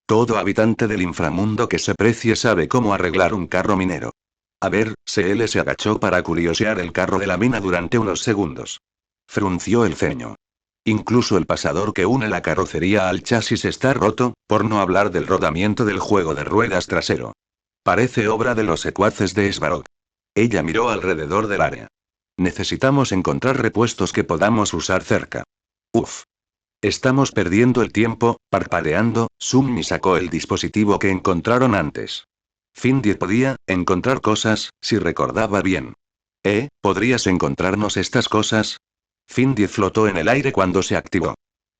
Todo habitante del inframundo que se precie sabe cómo arreglar un carro minero. A ver, SL se agachó para curiosear el carro de la mina durante unos segundos. Frunció el ceño. Incluso el pasador que une la carrocería al chasis está roto, por no hablar del rodamiento del juego de ruedas trasero. Parece obra de los secuaces de Svarog. Ella miró alrededor del área. Necesitamos encontrar repuestos que podamos usar cerca. Uf. Estamos perdiendo el tiempo, parpadeando. Sunmi sacó el dispositivo que encontraron antes. Findy podía encontrar cosas, si recordaba bien. ¿Podrías encontrarnos estas cosas? Findy flotó en el aire cuando se activó.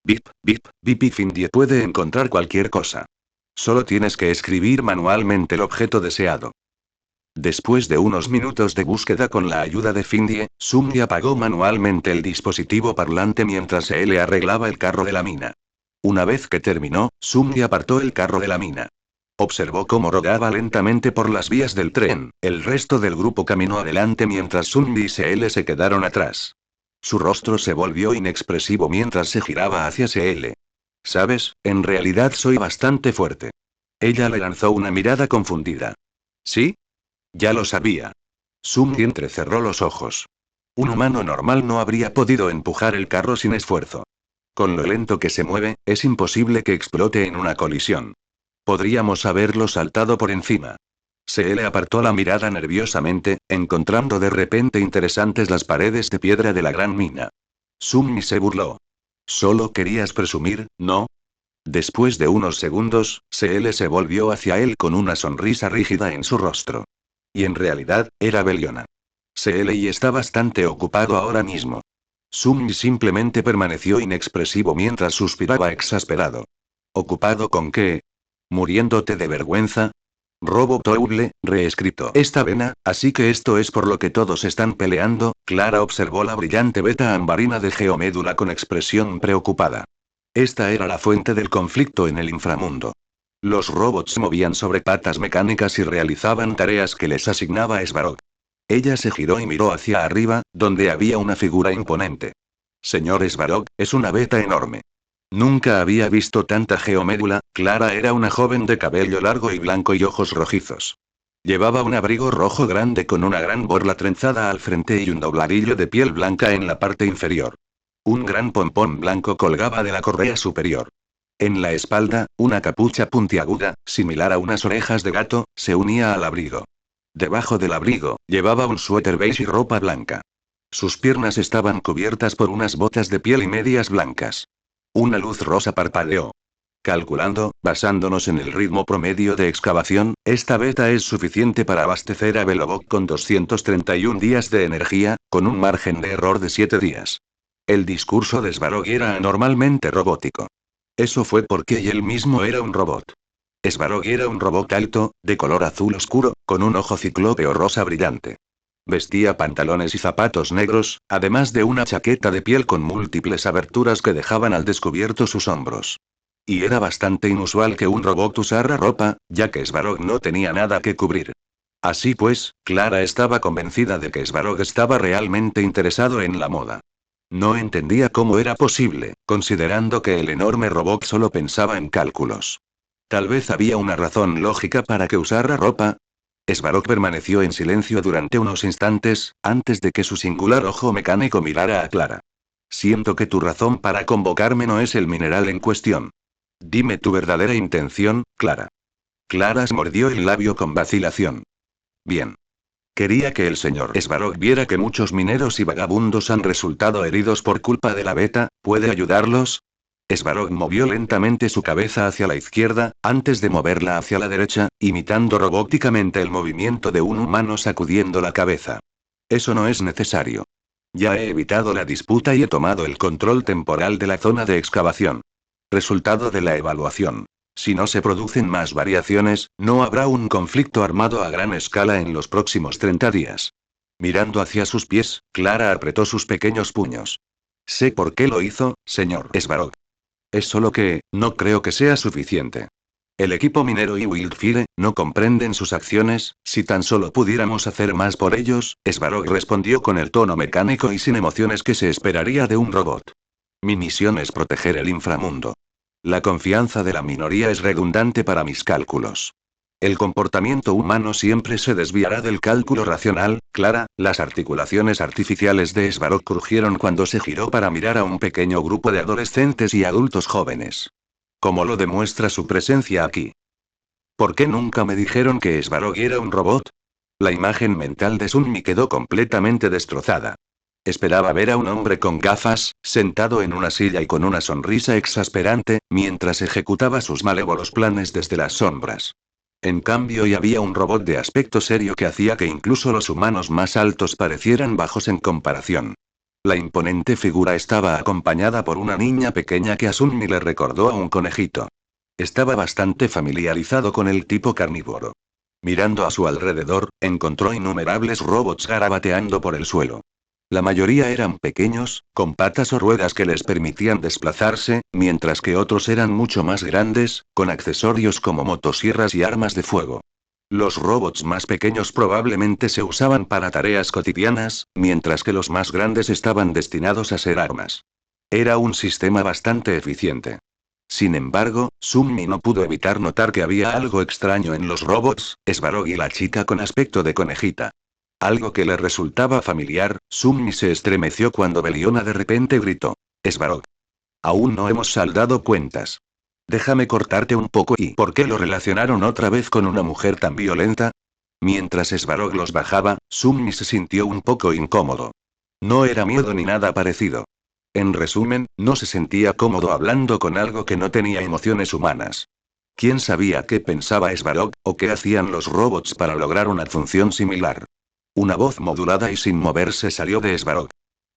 Bip, bip, bip y Findy puede encontrar cualquier cosa. Solo tienes que escribir manualmente el objeto deseado. Después de unos minutos de búsqueda con la ayuda de Findy, Sunmi apagó manualmente el dispositivo parlante mientras él le arreglaba el carro de la mina. Una vez que terminó, Sunmi apartó el carro de la mina. Observó cómo rodaba lentamente por las vías del tren. El resto del grupo caminó adelante mientras Sunmi y Seel se quedaron atrás. Su rostro se volvió inexpresivo mientras se giraba hacia Seel. ¿Sabes? En realidad soy bastante fuerte. Ella le lanzó una mirada confundida. ¿Sí? Ya lo sabía. Sunmi entrecerró los ojos. Un humano normal no habría podido empujar el carro sin esfuerzo. Con lo lento que se mueve, es imposible que explote en una colisión. Podríamos haberlo saltado por encima. Se le apartó la mirada nerviosamente, encontrando de repente interesantes las paredes de piedra de la gran mina. Sunmi se burló. Solo querías presumir, ¿no? Después de unos segundos, se volvió hacia él con una sonrisa rígida en su rostro. Y en realidad, era Beliona. Y está bastante ocupado ahora mismo. Sunmi simplemente permaneció inexpresivo mientras suspiraba exasperado. ¿Ocupado con qué? ¿Muriéndote de vergüenza? Robo Toule, reescrito esta vena, así que esto es por lo que todos están peleando. Clara observó la brillante veta ambarina de Geomédula con expresión preocupada. Esta era la fuente del conflicto en el inframundo. Los robots se movían sobre patas mecánicas y realizaban tareas que les asignaba Svarog. Ella se giró y miró hacia arriba, donde había una figura imponente. Señor Svarog, es una beta enorme. Nunca había visto tanta geomédula. Clara era una joven de cabello largo y blanco y ojos rojizos. Llevaba un abrigo rojo grande con una gran borla trenzada al frente y un dobladillo de piel blanca en la parte inferior. Un gran pompón blanco colgaba de la correa superior. En la espalda, una capucha puntiaguda, similar a unas orejas de gato, se unía al abrigo. Debajo del abrigo, llevaba un suéter beige y ropa blanca. Sus piernas estaban cubiertas por unas botas de piel y medias blancas. Una luz rosa parpadeó. Calculando, basándonos en el ritmo promedio de excavación, esta beta es suficiente para abastecer a Belobog con 231 días de energía, con un margen de error de 7 días. El discurso de Svarog era anormalmente robótico. Eso fue porque él mismo era un robot. Svarog era un robot alto, de color azul oscuro, con un ojo ciclópeo rosa brillante. Vestía pantalones y zapatos negros, además de una chaqueta de piel con múltiples aberturas que dejaban al descubierto sus hombros. Y era bastante inusual que un robot usara ropa, ya que Svarog no tenía nada que cubrir. Así pues, Clara estaba convencida de que Svarog estaba realmente interesado en la moda. No entendía cómo era posible, considerando que el enorme robot solo pensaba en cálculos. Tal vez había una razón lógica para que usara ropa. Svarog permaneció en silencio durante unos instantes, antes de que su singular ojo mecánico mirara a Clara. Siento que tu razón para convocarme no es el mineral en cuestión. Dime tu verdadera intención, Clara. Clara se mordió el labio con vacilación. Bien. Quería que el señor Svarog viera que muchos mineros y vagabundos han resultado heridos por culpa de la beta. ¿Puede ayudarlos? Svarog movió lentamente su cabeza hacia la izquierda, antes de moverla hacia la derecha, imitando robóticamente el movimiento de un humano sacudiendo la cabeza. Eso no es necesario. Ya he evitado la disputa y he tomado el control temporal de la zona de excavación. Resultado de la evaluación. Si no se producen más variaciones, no habrá un conflicto armado a gran escala en los próximos 30 días. Mirando hacia sus pies, Clara apretó sus pequeños puños. Sé por qué lo hizo, señor Svarog. Es solo que, no creo que sea suficiente. El equipo minero y Wildfire no comprenden sus acciones. Si tan solo pudiéramos hacer más por ellos, Svarog respondió con el tono mecánico y sin emociones que se esperaría de un robot. Mi misión es proteger el inframundo. La confianza de la minoría es redundante para mis cálculos. El comportamiento humano siempre se desviará del cálculo racional. Clara, las articulaciones artificiales de Svarog crujieron cuando se giró para mirar a un pequeño grupo de adolescentes y adultos jóvenes. Como lo demuestra su presencia aquí. ¿Por qué nunca me dijeron que Svarog era un robot? La imagen mental de Sunmi quedó completamente destrozada. Esperaba ver a un hombre con gafas, sentado en una silla y con una sonrisa exasperante, mientras ejecutaba sus malévolos planes desde las sombras. En cambio, y había un robot de aspecto serio que hacía que incluso los humanos más altos parecieran bajos en comparación. La imponente figura estaba acompañada por una niña pequeña que a Sunmi le recordó a un conejito. Estaba bastante familiarizado con el tipo carnívoro. Mirando a su alrededor, encontró innumerables robots garabateando por el suelo. La mayoría eran pequeños, con patas o ruedas que les permitían desplazarse, mientras que otros eran mucho más grandes, con accesorios como motosierras y armas de fuego. Los robots más pequeños probablemente se usaban para tareas cotidianas, mientras que los más grandes estaban destinados a ser armas. Era un sistema bastante eficiente. Sin embargo, Sunmi no pudo evitar notar que había algo extraño en los robots, Svarog y la chica con aspecto de conejita. Algo que le resultaba familiar. Sunmi se estremeció cuando Beliona de repente gritó. Svarog. Aún no hemos saldado cuentas. Déjame cortarte un poco. ¿Y por qué lo relacionaron otra vez con una mujer tan violenta? Mientras Svarog los bajaba, Sunmi se sintió un poco incómodo. No era miedo ni nada parecido. En resumen, no se sentía cómodo hablando con algo que no tenía emociones humanas. ¿Quién sabía qué pensaba Svarog, o qué hacían los robots para lograr una función similar? Una voz modulada y sin moverse salió de Svarog.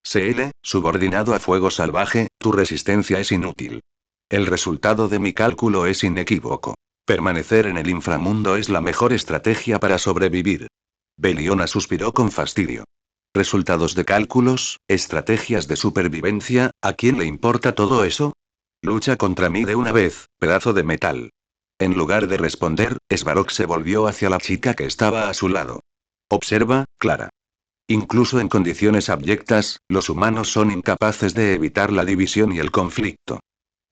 CL, subordinado a fuego salvaje, tu resistencia es inútil. El resultado de mi cálculo es inequívoco. Permanecer en el inframundo es la mejor estrategia para sobrevivir. Beliona suspiró con fastidio. Resultados de cálculos, estrategias de supervivencia, ¿a quién le importa todo eso? Lucha contra mí de una vez, pedazo de metal. En lugar de responder, Svarog se volvió hacia la chica que estaba a su lado. Observa, Clara. Incluso en condiciones abyectas, los humanos son incapaces de evitar la división y el conflicto.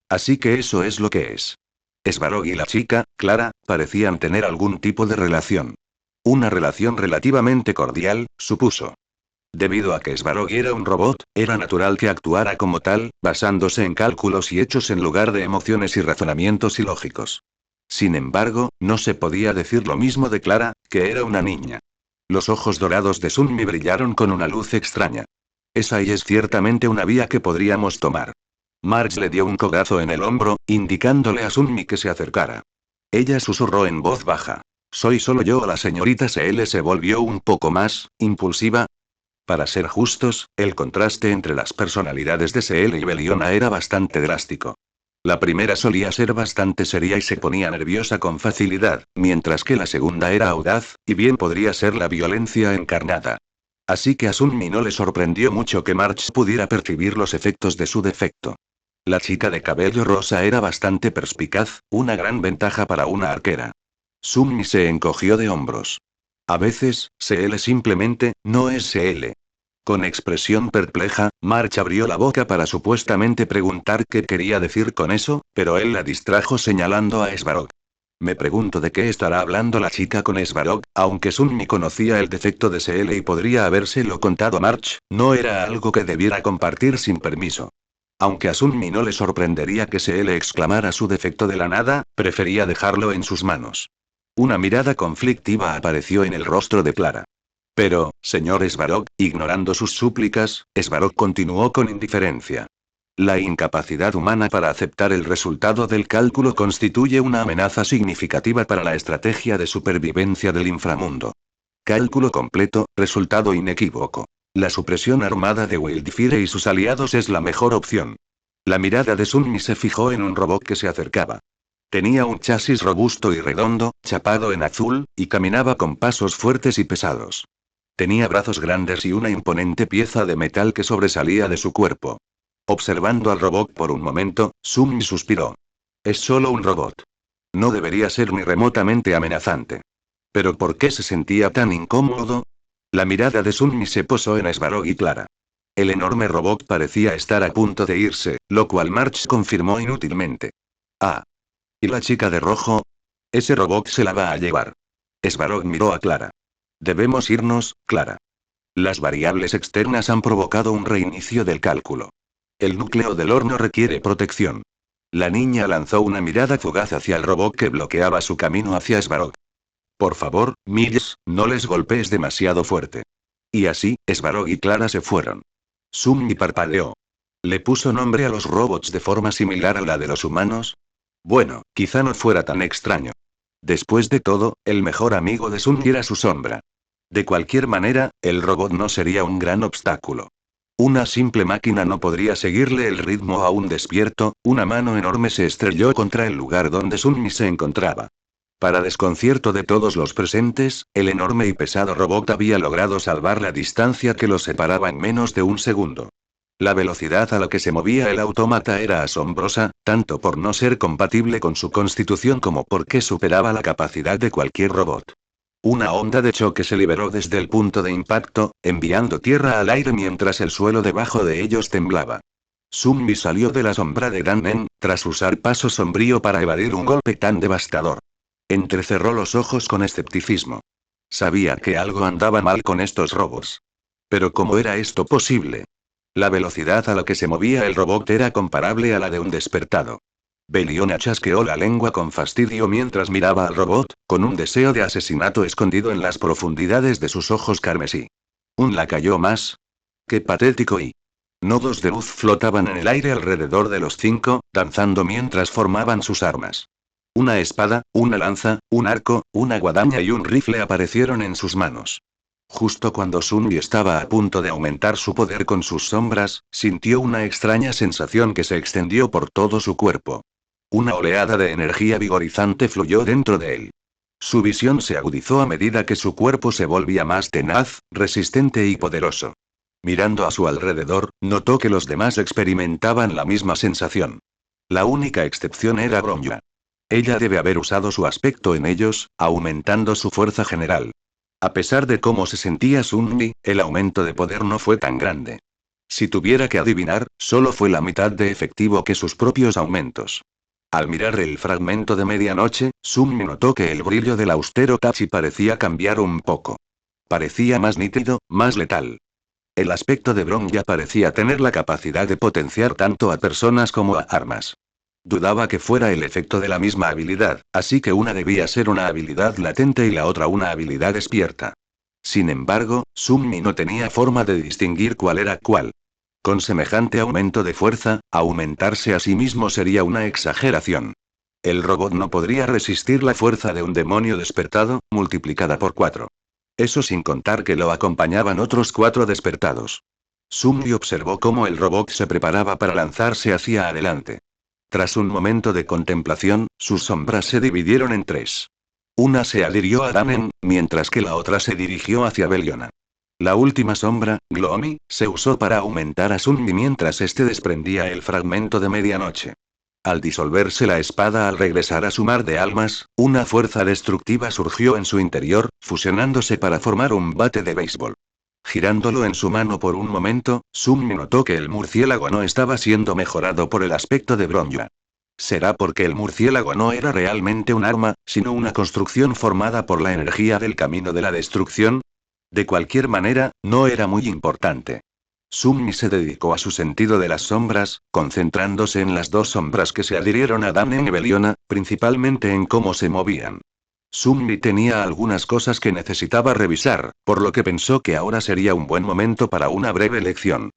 Así que eso es lo que es. Svarog y la chica, Clara, parecían tener algún tipo de relación. Una relación relativamente cordial, supuso. Debido a que Svarog era un robot, era natural que actuara como tal, basándose en cálculos y hechos en lugar de emociones y razonamientos ilógicos. Sin embargo, no se podía decir lo mismo de Clara, que era una niña. Los ojos dorados de Sunmi brillaron con una luz extraña. Esa es ciertamente una vía que podríamos tomar. Marge le dio un codazo en el hombro, indicándole a Sunmi que se acercara. Ella susurró en voz baja. ¿Soy solo yo o la señorita CL se volvió un poco más impulsiva? Para ser justos, el contraste entre las personalidades de CL y Beliona era bastante drástico. La primera solía ser bastante seria y se ponía nerviosa con facilidad, mientras que la segunda era audaz, y bien podría ser la violencia encarnada. Así que a Sunmi no le sorprendió mucho que Marge pudiera percibir los efectos de su defecto. La chica de cabello rosa era bastante perspicaz, una gran ventaja para una arquera. Sunmi se encogió de hombros. A veces, CL simplemente, no es CL. Con expresión perpleja, Marge abrió la boca para supuestamente preguntar qué quería decir con eso, pero él la distrajo señalando a Svarog. Me pregunto de qué estará hablando la chica con Svarog, aunque Sunmi conocía el defecto de CL y podría habérselo contado a Marge, no era algo que debiera compartir sin permiso. Aunque a Sunmi no le sorprendería que CL exclamara su defecto de la nada, prefería dejarlo en sus manos. Una mirada conflictiva apareció en el rostro de Clara. Pero, señor Svarog, ignorando sus súplicas, Svarog continuó con indiferencia. La incapacidad humana para aceptar el resultado del cálculo constituye una amenaza significativa para la estrategia de supervivencia del inframundo. Cálculo completo, resultado inequívoco. La supresión armada de Wildfire y sus aliados es la mejor opción. La mirada de Sunmi se fijó en un robot que se acercaba. Tenía un chasis robusto y redondo, chapado en azul, y caminaba con pasos fuertes y pesados. Tenía brazos grandes y una imponente pieza de metal que sobresalía de su cuerpo. Observando al robot por un momento, Sunmi suspiró. Es solo un robot. No debería ser ni remotamente amenazante. ¿Pero por qué se sentía tan incómodo? La mirada de Sunmi se posó en Svarog y Clara. El enorme robot parecía estar a punto de irse, lo cual Marge confirmó inútilmente. Ah. ¿Y la chica de rojo? Ese robot se la va a llevar. Svarog miró a Clara. Debemos irnos, Clara. Las variables externas han provocado un reinicio del cálculo. El núcleo del horno requiere protección. La niña lanzó una mirada fugaz hacia el robot que bloqueaba su camino hacia Svarog. Por favor, Mills, no les golpees demasiado fuerte. Y así, Svarog y Clara se fueron. Sunmi parpadeó. ¿Le puso nombre a los robots de forma similar a la de los humanos? Bueno, quizá no fuera tan extraño. Después de todo, el mejor amigo de Sunmi era su sombra. De cualquier manera, el robot no sería un gran obstáculo. Una simple máquina no podría seguirle el ritmo aún despierto. Una mano enorme se estrelló contra el lugar donde Sunmi se encontraba. Para desconcierto de todos los presentes, el enorme y pesado robot había logrado salvar la distancia que los separaba en menos de un segundo. La velocidad a la que se movía el autómata era asombrosa, tanto por no ser compatible con su constitución como porque superaba la capacidad de cualquier robot. Una onda de choque se liberó desde el punto de impacto, enviando tierra al aire mientras el suelo debajo de ellos temblaba. Sunmi salió de la sombra de Dannen, tras usar paso sombrío para evadir un golpe tan devastador. Entrecerró los ojos con escepticismo. Sabía que algo andaba mal con estos robots. Pero ¿cómo era esto posible? La velocidad a la que se movía el robot era comparable a la de un despertado. Beliona chasqueó la lengua con fastidio mientras miraba al robot, con un deseo de asesinato escondido en las profundidades de sus ojos carmesí. ¿Un lacayo más? ¡Qué patético! Y nodos de luz flotaban en el aire alrededor de los cinco, danzando mientras formaban sus armas. Una espada, una lanza, un arco, una guadaña y un rifle aparecieron en sus manos. Justo cuando Sunmi estaba a punto de aumentar su poder con sus sombras, sintió una extraña sensación que se extendió por todo su cuerpo. Una oleada de energía vigorizante fluyó dentro de él. Su visión se agudizó a medida que su cuerpo se volvía más tenaz, resistente y poderoso. Mirando a su alrededor, notó que los demás experimentaban la misma sensación. La única excepción era Bronja. Ella debe haber usado su aspecto en ellos, aumentando su fuerza general. A pesar de cómo se sentía Sunmi, el aumento de poder no fue tan grande. Si tuviera que adivinar, solo fue la mitad de efectivo que sus propios aumentos. Al mirar el fragmento de medianoche, Sunmi notó que el brillo del austero Tachi parecía cambiar un poco. Parecía más nítido, más letal. El aspecto de Bronja parecía tener la capacidad de potenciar tanto a personas como a armas. Dudaba que fuera el efecto de la misma habilidad, así que una debía ser una habilidad latente y la otra una habilidad despierta. Sin embargo, Sunmi no tenía forma de distinguir cuál era cuál. Con semejante aumento de fuerza, aumentarse a sí mismo sería una exageración. El robot no podría resistir la fuerza de un demonio despertado, multiplicada por 4. Eso sin contar que lo acompañaban otros 4 despertados. Sunmi observó cómo el robot se preparaba para lanzarse hacia adelante. Tras un momento de contemplación, sus sombras se dividieron en 3. Una se adhirió a Dannen, mientras que la otra se dirigió hacia Beliona. La última sombra, Gloomy, se usó para aumentar a Sunmi mientras este desprendía el fragmento de medianoche. Al disolverse la espada al regresar a su mar de almas, una fuerza destructiva surgió en su interior, fusionándose para formar un bate de béisbol. Girándolo en su mano por un momento, Sunmi notó que el murciélago no estaba siendo mejorado por el aspecto de Bronja. ¿Será porque el murciélago no era realmente un arma, sino una construcción formada por la energía del camino de la destrucción? De cualquier manera, no era muy importante. Sunmi se dedicó a su sentido de las sombras, concentrándose en las 2 sombras que se adhirieron a Dannen y Beliona, principalmente en cómo se movían. Sunmi tenía algunas cosas que necesitaba revisar, por lo que pensó que ahora sería un buen momento para una breve lección.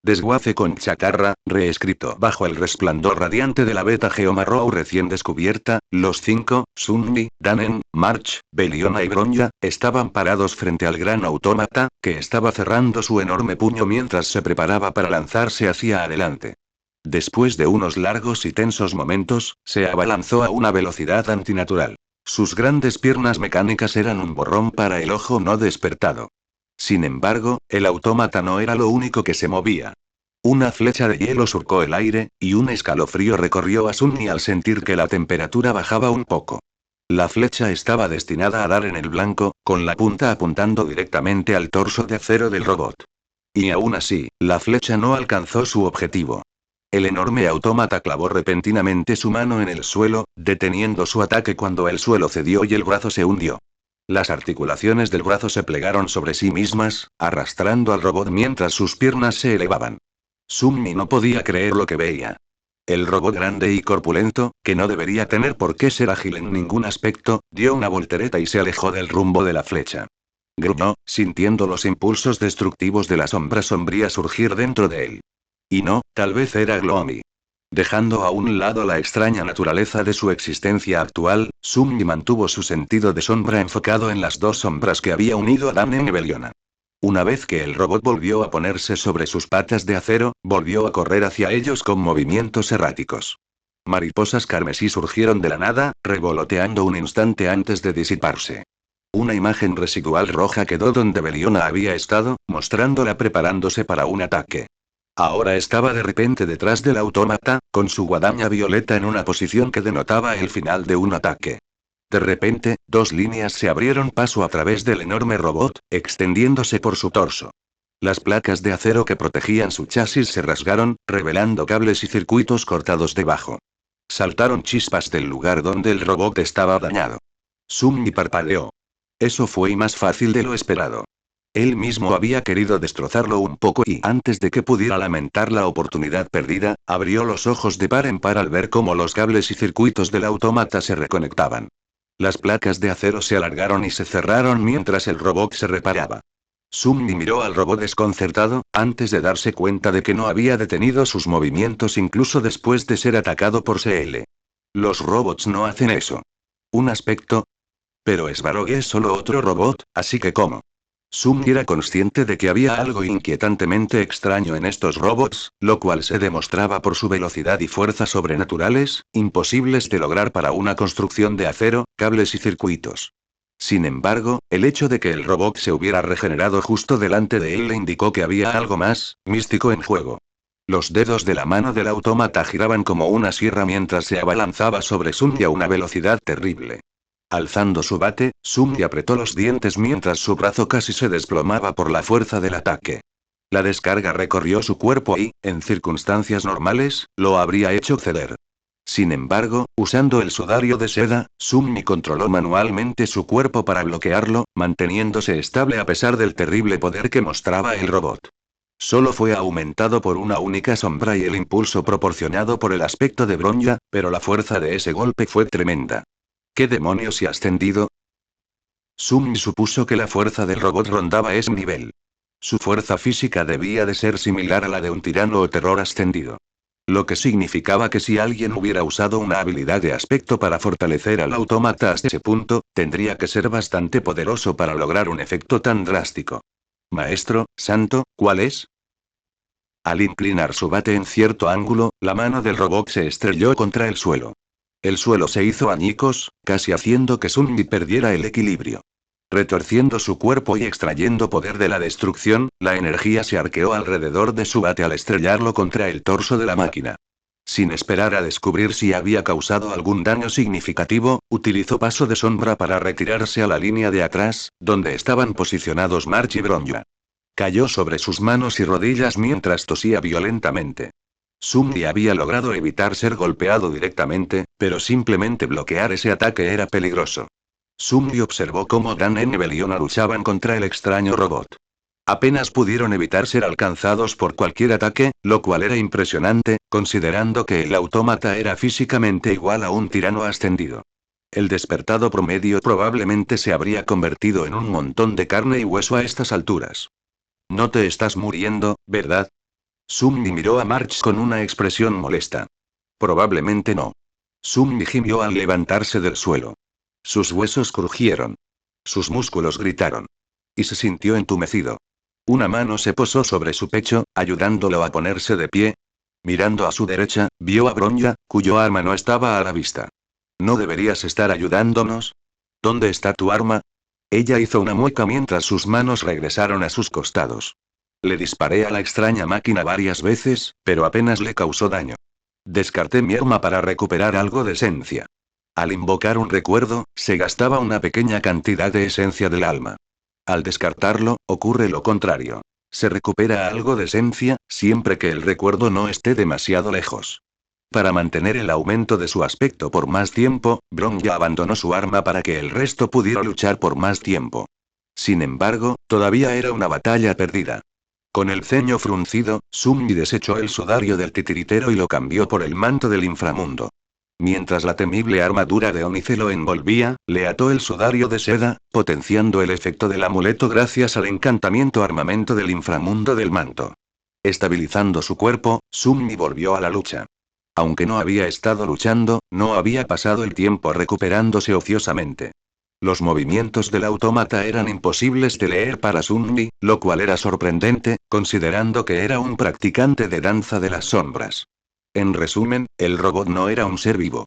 Desguace con chatarra, reescrito bajo el resplandor radiante de la beta Geomarrow recién descubierta, los 5, Sunmi, Dannen, March, Beliona y Bronja, estaban parados frente al gran autómata, que estaba cerrando su enorme puño mientras se preparaba para lanzarse hacia adelante. Después de unos largos y tensos momentos, se abalanzó a una velocidad antinatural. Sus grandes piernas mecánicas eran un borrón para el ojo no despertado. Sin embargo, el autómata no era lo único que se movía. Una flecha de hielo surcó el aire, y un escalofrío recorrió a Sunmi al sentir que la temperatura bajaba un poco. La flecha estaba destinada a dar en el blanco, con la punta apuntando directamente al torso de acero del robot. Y aún así, la flecha no alcanzó su objetivo. El enorme autómata clavó repentinamente su mano en el suelo, deteniendo su ataque cuando el suelo cedió y el brazo se hundió. Las articulaciones del brazo se plegaron sobre sí mismas, arrastrando al robot mientras sus piernas se elevaban. Sunmi no podía creer lo que veía. El robot grande y corpulento, que no debería tener por qué ser ágil en ningún aspecto, dio una voltereta y se alejó del rumbo de la flecha. Gruñó, sintiendo los impulsos destructivos de la sombra sombría surgir dentro de él. Y no, tal vez era Gloomy. Dejando a un lado la extraña naturaleza de su existencia actual, Sunmi mantuvo su sentido de sombra enfocado en las 2 sombras que había unido a Dannen y Beliona. Una vez que el robot volvió a ponerse sobre sus patas de acero, volvió a correr hacia ellos con movimientos erráticos. Mariposas carmesí surgieron de la nada, revoloteando un instante antes de disiparse. Una imagen residual roja quedó donde Beliona había estado, mostrándola preparándose para un ataque. Ahora estaba de repente detrás del autómata, con su guadaña violeta en una posición que denotaba el final de un ataque. De repente, dos líneas se abrieron paso a través del enorme robot, extendiéndose por su torso. Las placas de acero que protegían su chasis se rasgaron, revelando cables y circuitos cortados debajo. Saltaron chispas del lugar donde el robot estaba dañado. Summi parpadeó. Eso fue y más fácil de lo esperado. Él mismo había querido destrozarlo un poco y antes de que pudiera lamentar la oportunidad perdida, abrió los ojos de par en par al ver cómo los cables y circuitos del autómata se reconectaban. Las placas de acero se alargaron y se cerraron mientras el robot se reparaba. Summi miró al robot desconcertado, antes de darse cuenta de que no había detenido sus movimientos incluso después de ser atacado por CL. Los robots no hacen eso. Un aspecto. Pero Svarog es solo otro robot, así que ¿cómo? Summi era consciente de que había algo inquietantemente extraño en estos robots, lo cual se demostraba por su velocidad y fuerza sobrenaturales, imposibles de lograr para una construcción de acero, cables y circuitos. Sin embargo, el hecho de que el robot se hubiera regenerado justo delante de él le indicó que había algo más, místico en juego. Los dedos de la mano del autómata giraban como una sierra mientras se abalanzaba sobre Summi a una velocidad terrible. Alzando su bate, Summi apretó los dientes mientras su brazo casi se desplomaba por la fuerza del ataque. La descarga recorrió su cuerpo y, en circunstancias normales, lo habría hecho ceder. Sin embargo, usando el sudario de seda, Summi controló manualmente su cuerpo para bloquearlo, manteniéndose estable a pesar del terrible poder que mostraba el robot. Solo fue aumentado por una única sombra y el impulso proporcionado por el aspecto de Bronya, pero la fuerza de ese golpe fue tremenda. ¿Qué demonios se ha ascendido? Summi supuso que la fuerza del robot rondaba ese nivel. Su fuerza física debía de ser similar a la de un tirano o terror ascendido. Lo que significaba que si alguien hubiera usado una habilidad de aspecto para fortalecer al autómata hasta ese punto, tendría que ser bastante poderoso para lograr un efecto tan drástico. Maestro, santo, ¿cuál es? Al inclinar su bate en cierto ángulo, la mano del robot se estrelló contra el suelo. El suelo se hizo añicos, casi haciendo que Summi perdiera el equilibrio. Retorciendo su cuerpo y extrayendo poder de la destrucción, la energía se arqueó alrededor de su bate al estrellarlo contra el torso de la máquina. Sin esperar a descubrir si había causado algún daño significativo, utilizó paso de sombra para retirarse a la línea de atrás, donde estaban posicionados March y Bronya. Cayó sobre sus manos y rodillas mientras tosía violentamente. Summi había logrado evitar ser golpeado directamente, pero simplemente bloquear ese ataque era peligroso. Summi observó cómo Dan y Beliona luchaban contra el extraño robot. Apenas pudieron evitar ser alcanzados por cualquier ataque, lo cual era impresionante, considerando que el autómata era físicamente igual a un tirano ascendido. El despertado promedio probablemente se habría convertido en un montón de carne y hueso a estas alturas. No te estás muriendo, ¿verdad? Summi miró a March con una expresión molesta. Probablemente no. Summi gimió al levantarse del suelo. Sus huesos crujieron. Sus músculos gritaron. Y se sintió entumecido. Una mano se posó sobre su pecho, ayudándolo a ponerse de pie. Mirando a su derecha, vio a Bronya, cuyo arma no estaba a la vista. ¿No deberías estar ayudándonos? ¿Dónde está tu arma? Ella hizo una mueca mientras sus manos regresaron a sus costados. Le disparé a la extraña máquina varias veces, pero apenas le causó daño. Descarté mi arma para recuperar algo de esencia. Al invocar un recuerdo, se gastaba una pequeña cantidad de esencia del alma. Al descartarlo, ocurre lo contrario. Se recupera algo de esencia, siempre que el recuerdo no esté demasiado lejos. Para mantener el aumento de su aspecto por más tiempo, Bronya abandonó su arma para que el resto pudiera luchar por más tiempo. Sin embargo, todavía era una batalla perdida. Con el ceño fruncido, Summi desechó el sudario del titiritero y lo cambió por el manto del inframundo. Mientras la temible armadura de ónice lo envolvía, le ató el sudario de seda, potenciando el efecto del amuleto gracias al encantamiento armamento del inframundo del manto. Estabilizando su cuerpo, Summi volvió a la lucha. Aunque no había estado luchando, no había pasado el tiempo recuperándose ociosamente. Los movimientos del autómata eran imposibles de leer para Summi, lo cual era sorprendente, considerando que era un practicante de danza de las sombras. En resumen, el robot no era un ser vivo.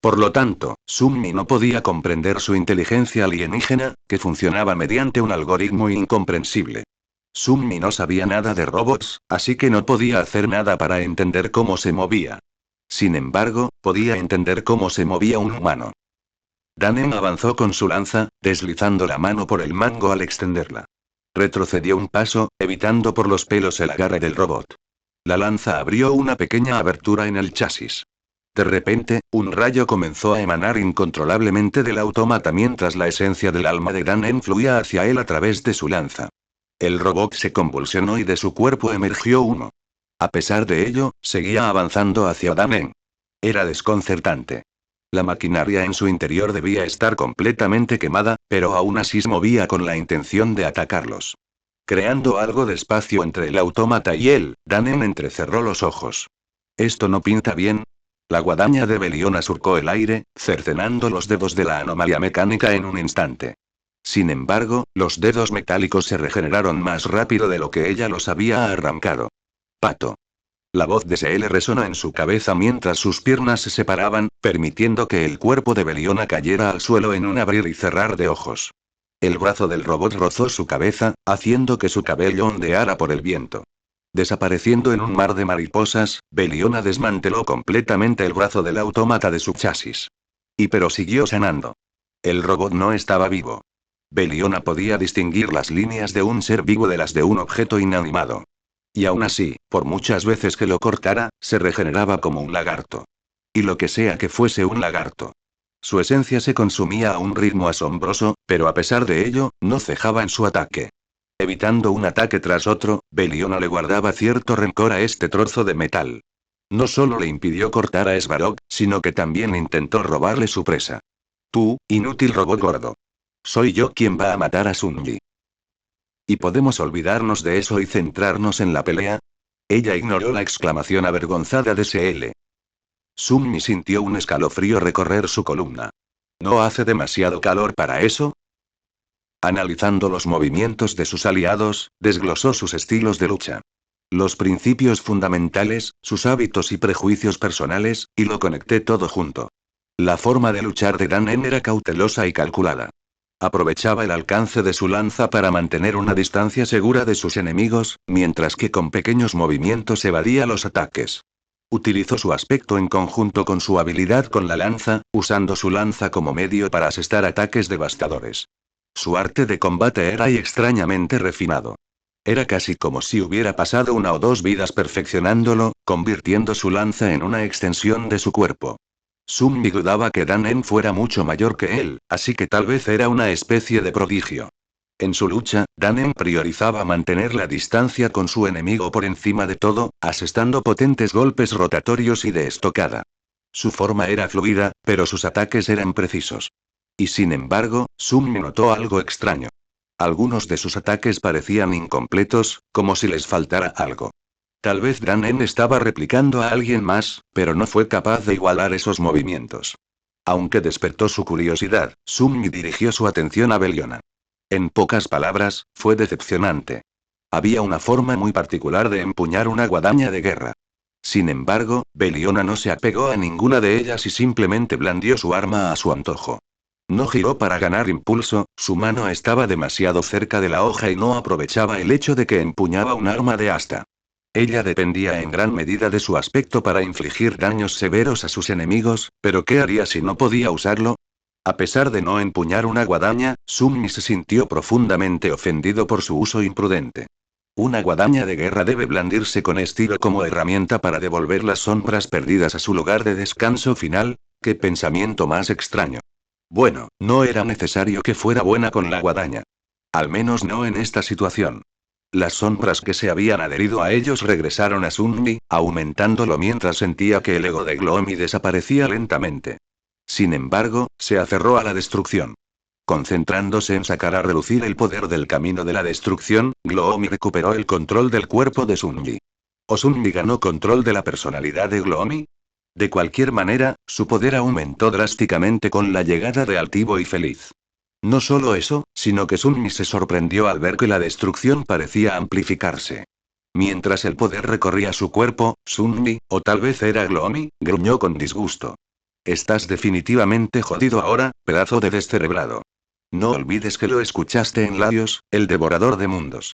Por lo tanto, Sunmi no podía comprender su inteligencia alienígena, que funcionaba mediante un algoritmo incomprensible. Sunmi no sabía nada de robots, así que no podía hacer nada para entender cómo se movía. Sin embargo, podía entender cómo se movía un humano. Danen avanzó con su lanza, deslizando la mano por el mango al extenderla. Retrocedió un paso, evitando por los pelos el agarre del robot. La lanza abrió una pequeña abertura en el chasis. De repente, un rayo comenzó a emanar incontrolablemente del autómata mientras la esencia del alma de Danen fluía hacia él a través de su lanza. El robot se convulsionó y de su cuerpo emergió humo. A pesar de ello, seguía avanzando hacia Danen. Era desconcertante. La maquinaria en su interior debía estar completamente quemada, pero aún así se movía con la intención de atacarlos. Creando algo de espacio entre el autómata y él, Danen entrecerró los ojos. Esto no pinta bien. La guadaña de Beliona surcó el aire, cercenando los dedos de la anomalía mecánica en un instante. Sin embargo, los dedos metálicos se regeneraron más rápido de lo que ella los había arrancado. Pato. La voz de Seel resonó en su cabeza mientras sus piernas se separaban, permitiendo que el cuerpo de Beliona cayera al suelo en un abrir y cerrar de ojos. El brazo del robot rozó su cabeza, haciendo que su cabello ondeara por el viento. Desapareciendo en un mar de mariposas, Beliona desmanteló completamente el brazo del autómata de su chasis. Pero siguió sanando. El robot no estaba vivo. Beliona podía distinguir las líneas de un ser vivo de las de un objeto inanimado. Y aún así, por muchas veces que lo cortara, se regeneraba como un lagarto. Y lo que sea que fuese un lagarto. Su esencia se consumía a un ritmo asombroso, pero a pesar de ello, no cejaba en su ataque. Evitando un ataque tras otro, Beliona le guardaba cierto rencor a este trozo de metal. No solo le impidió cortar a Svarog, sino que también intentó robarle su presa. Tú, inútil robot gordo. Soy yo quien va a matar a Sunji. ¿Y podemos olvidarnos de eso y centrarnos en la pelea? Ella ignoró la exclamación avergonzada de Seel. Sunmi sintió un escalofrío recorrer su columna. ¿No hace demasiado calor para eso? Analizando los movimientos de sus aliados, desglosó sus estilos de lucha. Los principios fundamentales, sus hábitos y prejuicios personales, y lo conecté todo junto. La forma de luchar de Danen era cautelosa y calculada. Aprovechaba el alcance de su lanza para mantener una distancia segura de sus enemigos, mientras que con pequeños movimientos evadía los ataques. Utilizó su aspecto en conjunto con su habilidad con la lanza, usando su lanza como medio para asestar ataques devastadores. Su arte de combate era extrañamente refinado. Era casi como si hubiera pasado una o dos vidas perfeccionándolo, convirtiendo su lanza en una extensión de su cuerpo. Sunmi dudaba que Danen fuera mucho mayor que él, así que tal vez era una especie de prodigio. En su lucha, Danen priorizaba mantener la distancia con su enemigo por encima de todo, asestando potentes golpes rotatorios y de estocada. Su forma era fluida, pero sus ataques eran precisos. Y sin embargo, Sunmi notó algo extraño. Algunos de sus ataques parecían incompletos, como si les faltara algo. Tal vez Danen estaba replicando a alguien más, pero no fue capaz de igualar esos movimientos. Aunque despertó su curiosidad, Sunmi dirigió su atención a Beliona. En pocas palabras, fue decepcionante. Había una forma muy particular de empuñar una guadaña de guerra. Sin embargo, Beliona no se apegó a ninguna de ellas y simplemente blandió su arma a su antojo. No giró para ganar impulso, su mano estaba demasiado cerca de la hoja y no aprovechaba el hecho de que empuñaba un arma de asta. Ella dependía en gran medida de su aspecto para infligir daños severos a sus enemigos, pero ¿qué haría si no podía usarlo? A pesar de no empuñar una guadaña, Sunmi se sintió profundamente ofendido por su uso imprudente. Una guadaña de guerra debe blandirse con estilo como herramienta para devolver las sombras perdidas a su lugar de descanso final. ¡Qué pensamiento más extraño! Bueno, no era necesario que fuera buena con la guadaña. Al menos no en esta situación. Las sombras que se habían adherido a ellos regresaron a Sunmi, aumentándolo mientras sentía que el ego de Gloomy desaparecía lentamente. Sin embargo, se aferró a la destrucción. Concentrándose en sacar a relucir el poder del camino de la destrucción, Gloomy recuperó el control del cuerpo de Sunmi. ¿O Sunmi ganó control de la personalidad de Gloomy? De cualquier manera, su poder aumentó drásticamente con la llegada de Altivo y Feliz. No solo eso, sino que Sunmi se sorprendió al ver que la destrucción parecía amplificarse. Mientras el poder recorría su cuerpo, Sunmi, o tal vez era Gloomy, gruñó con disgusto. Estás definitivamente jodido ahora, pedazo de descerebrado. No olvides que lo escuchaste en labios, el devorador de mundos.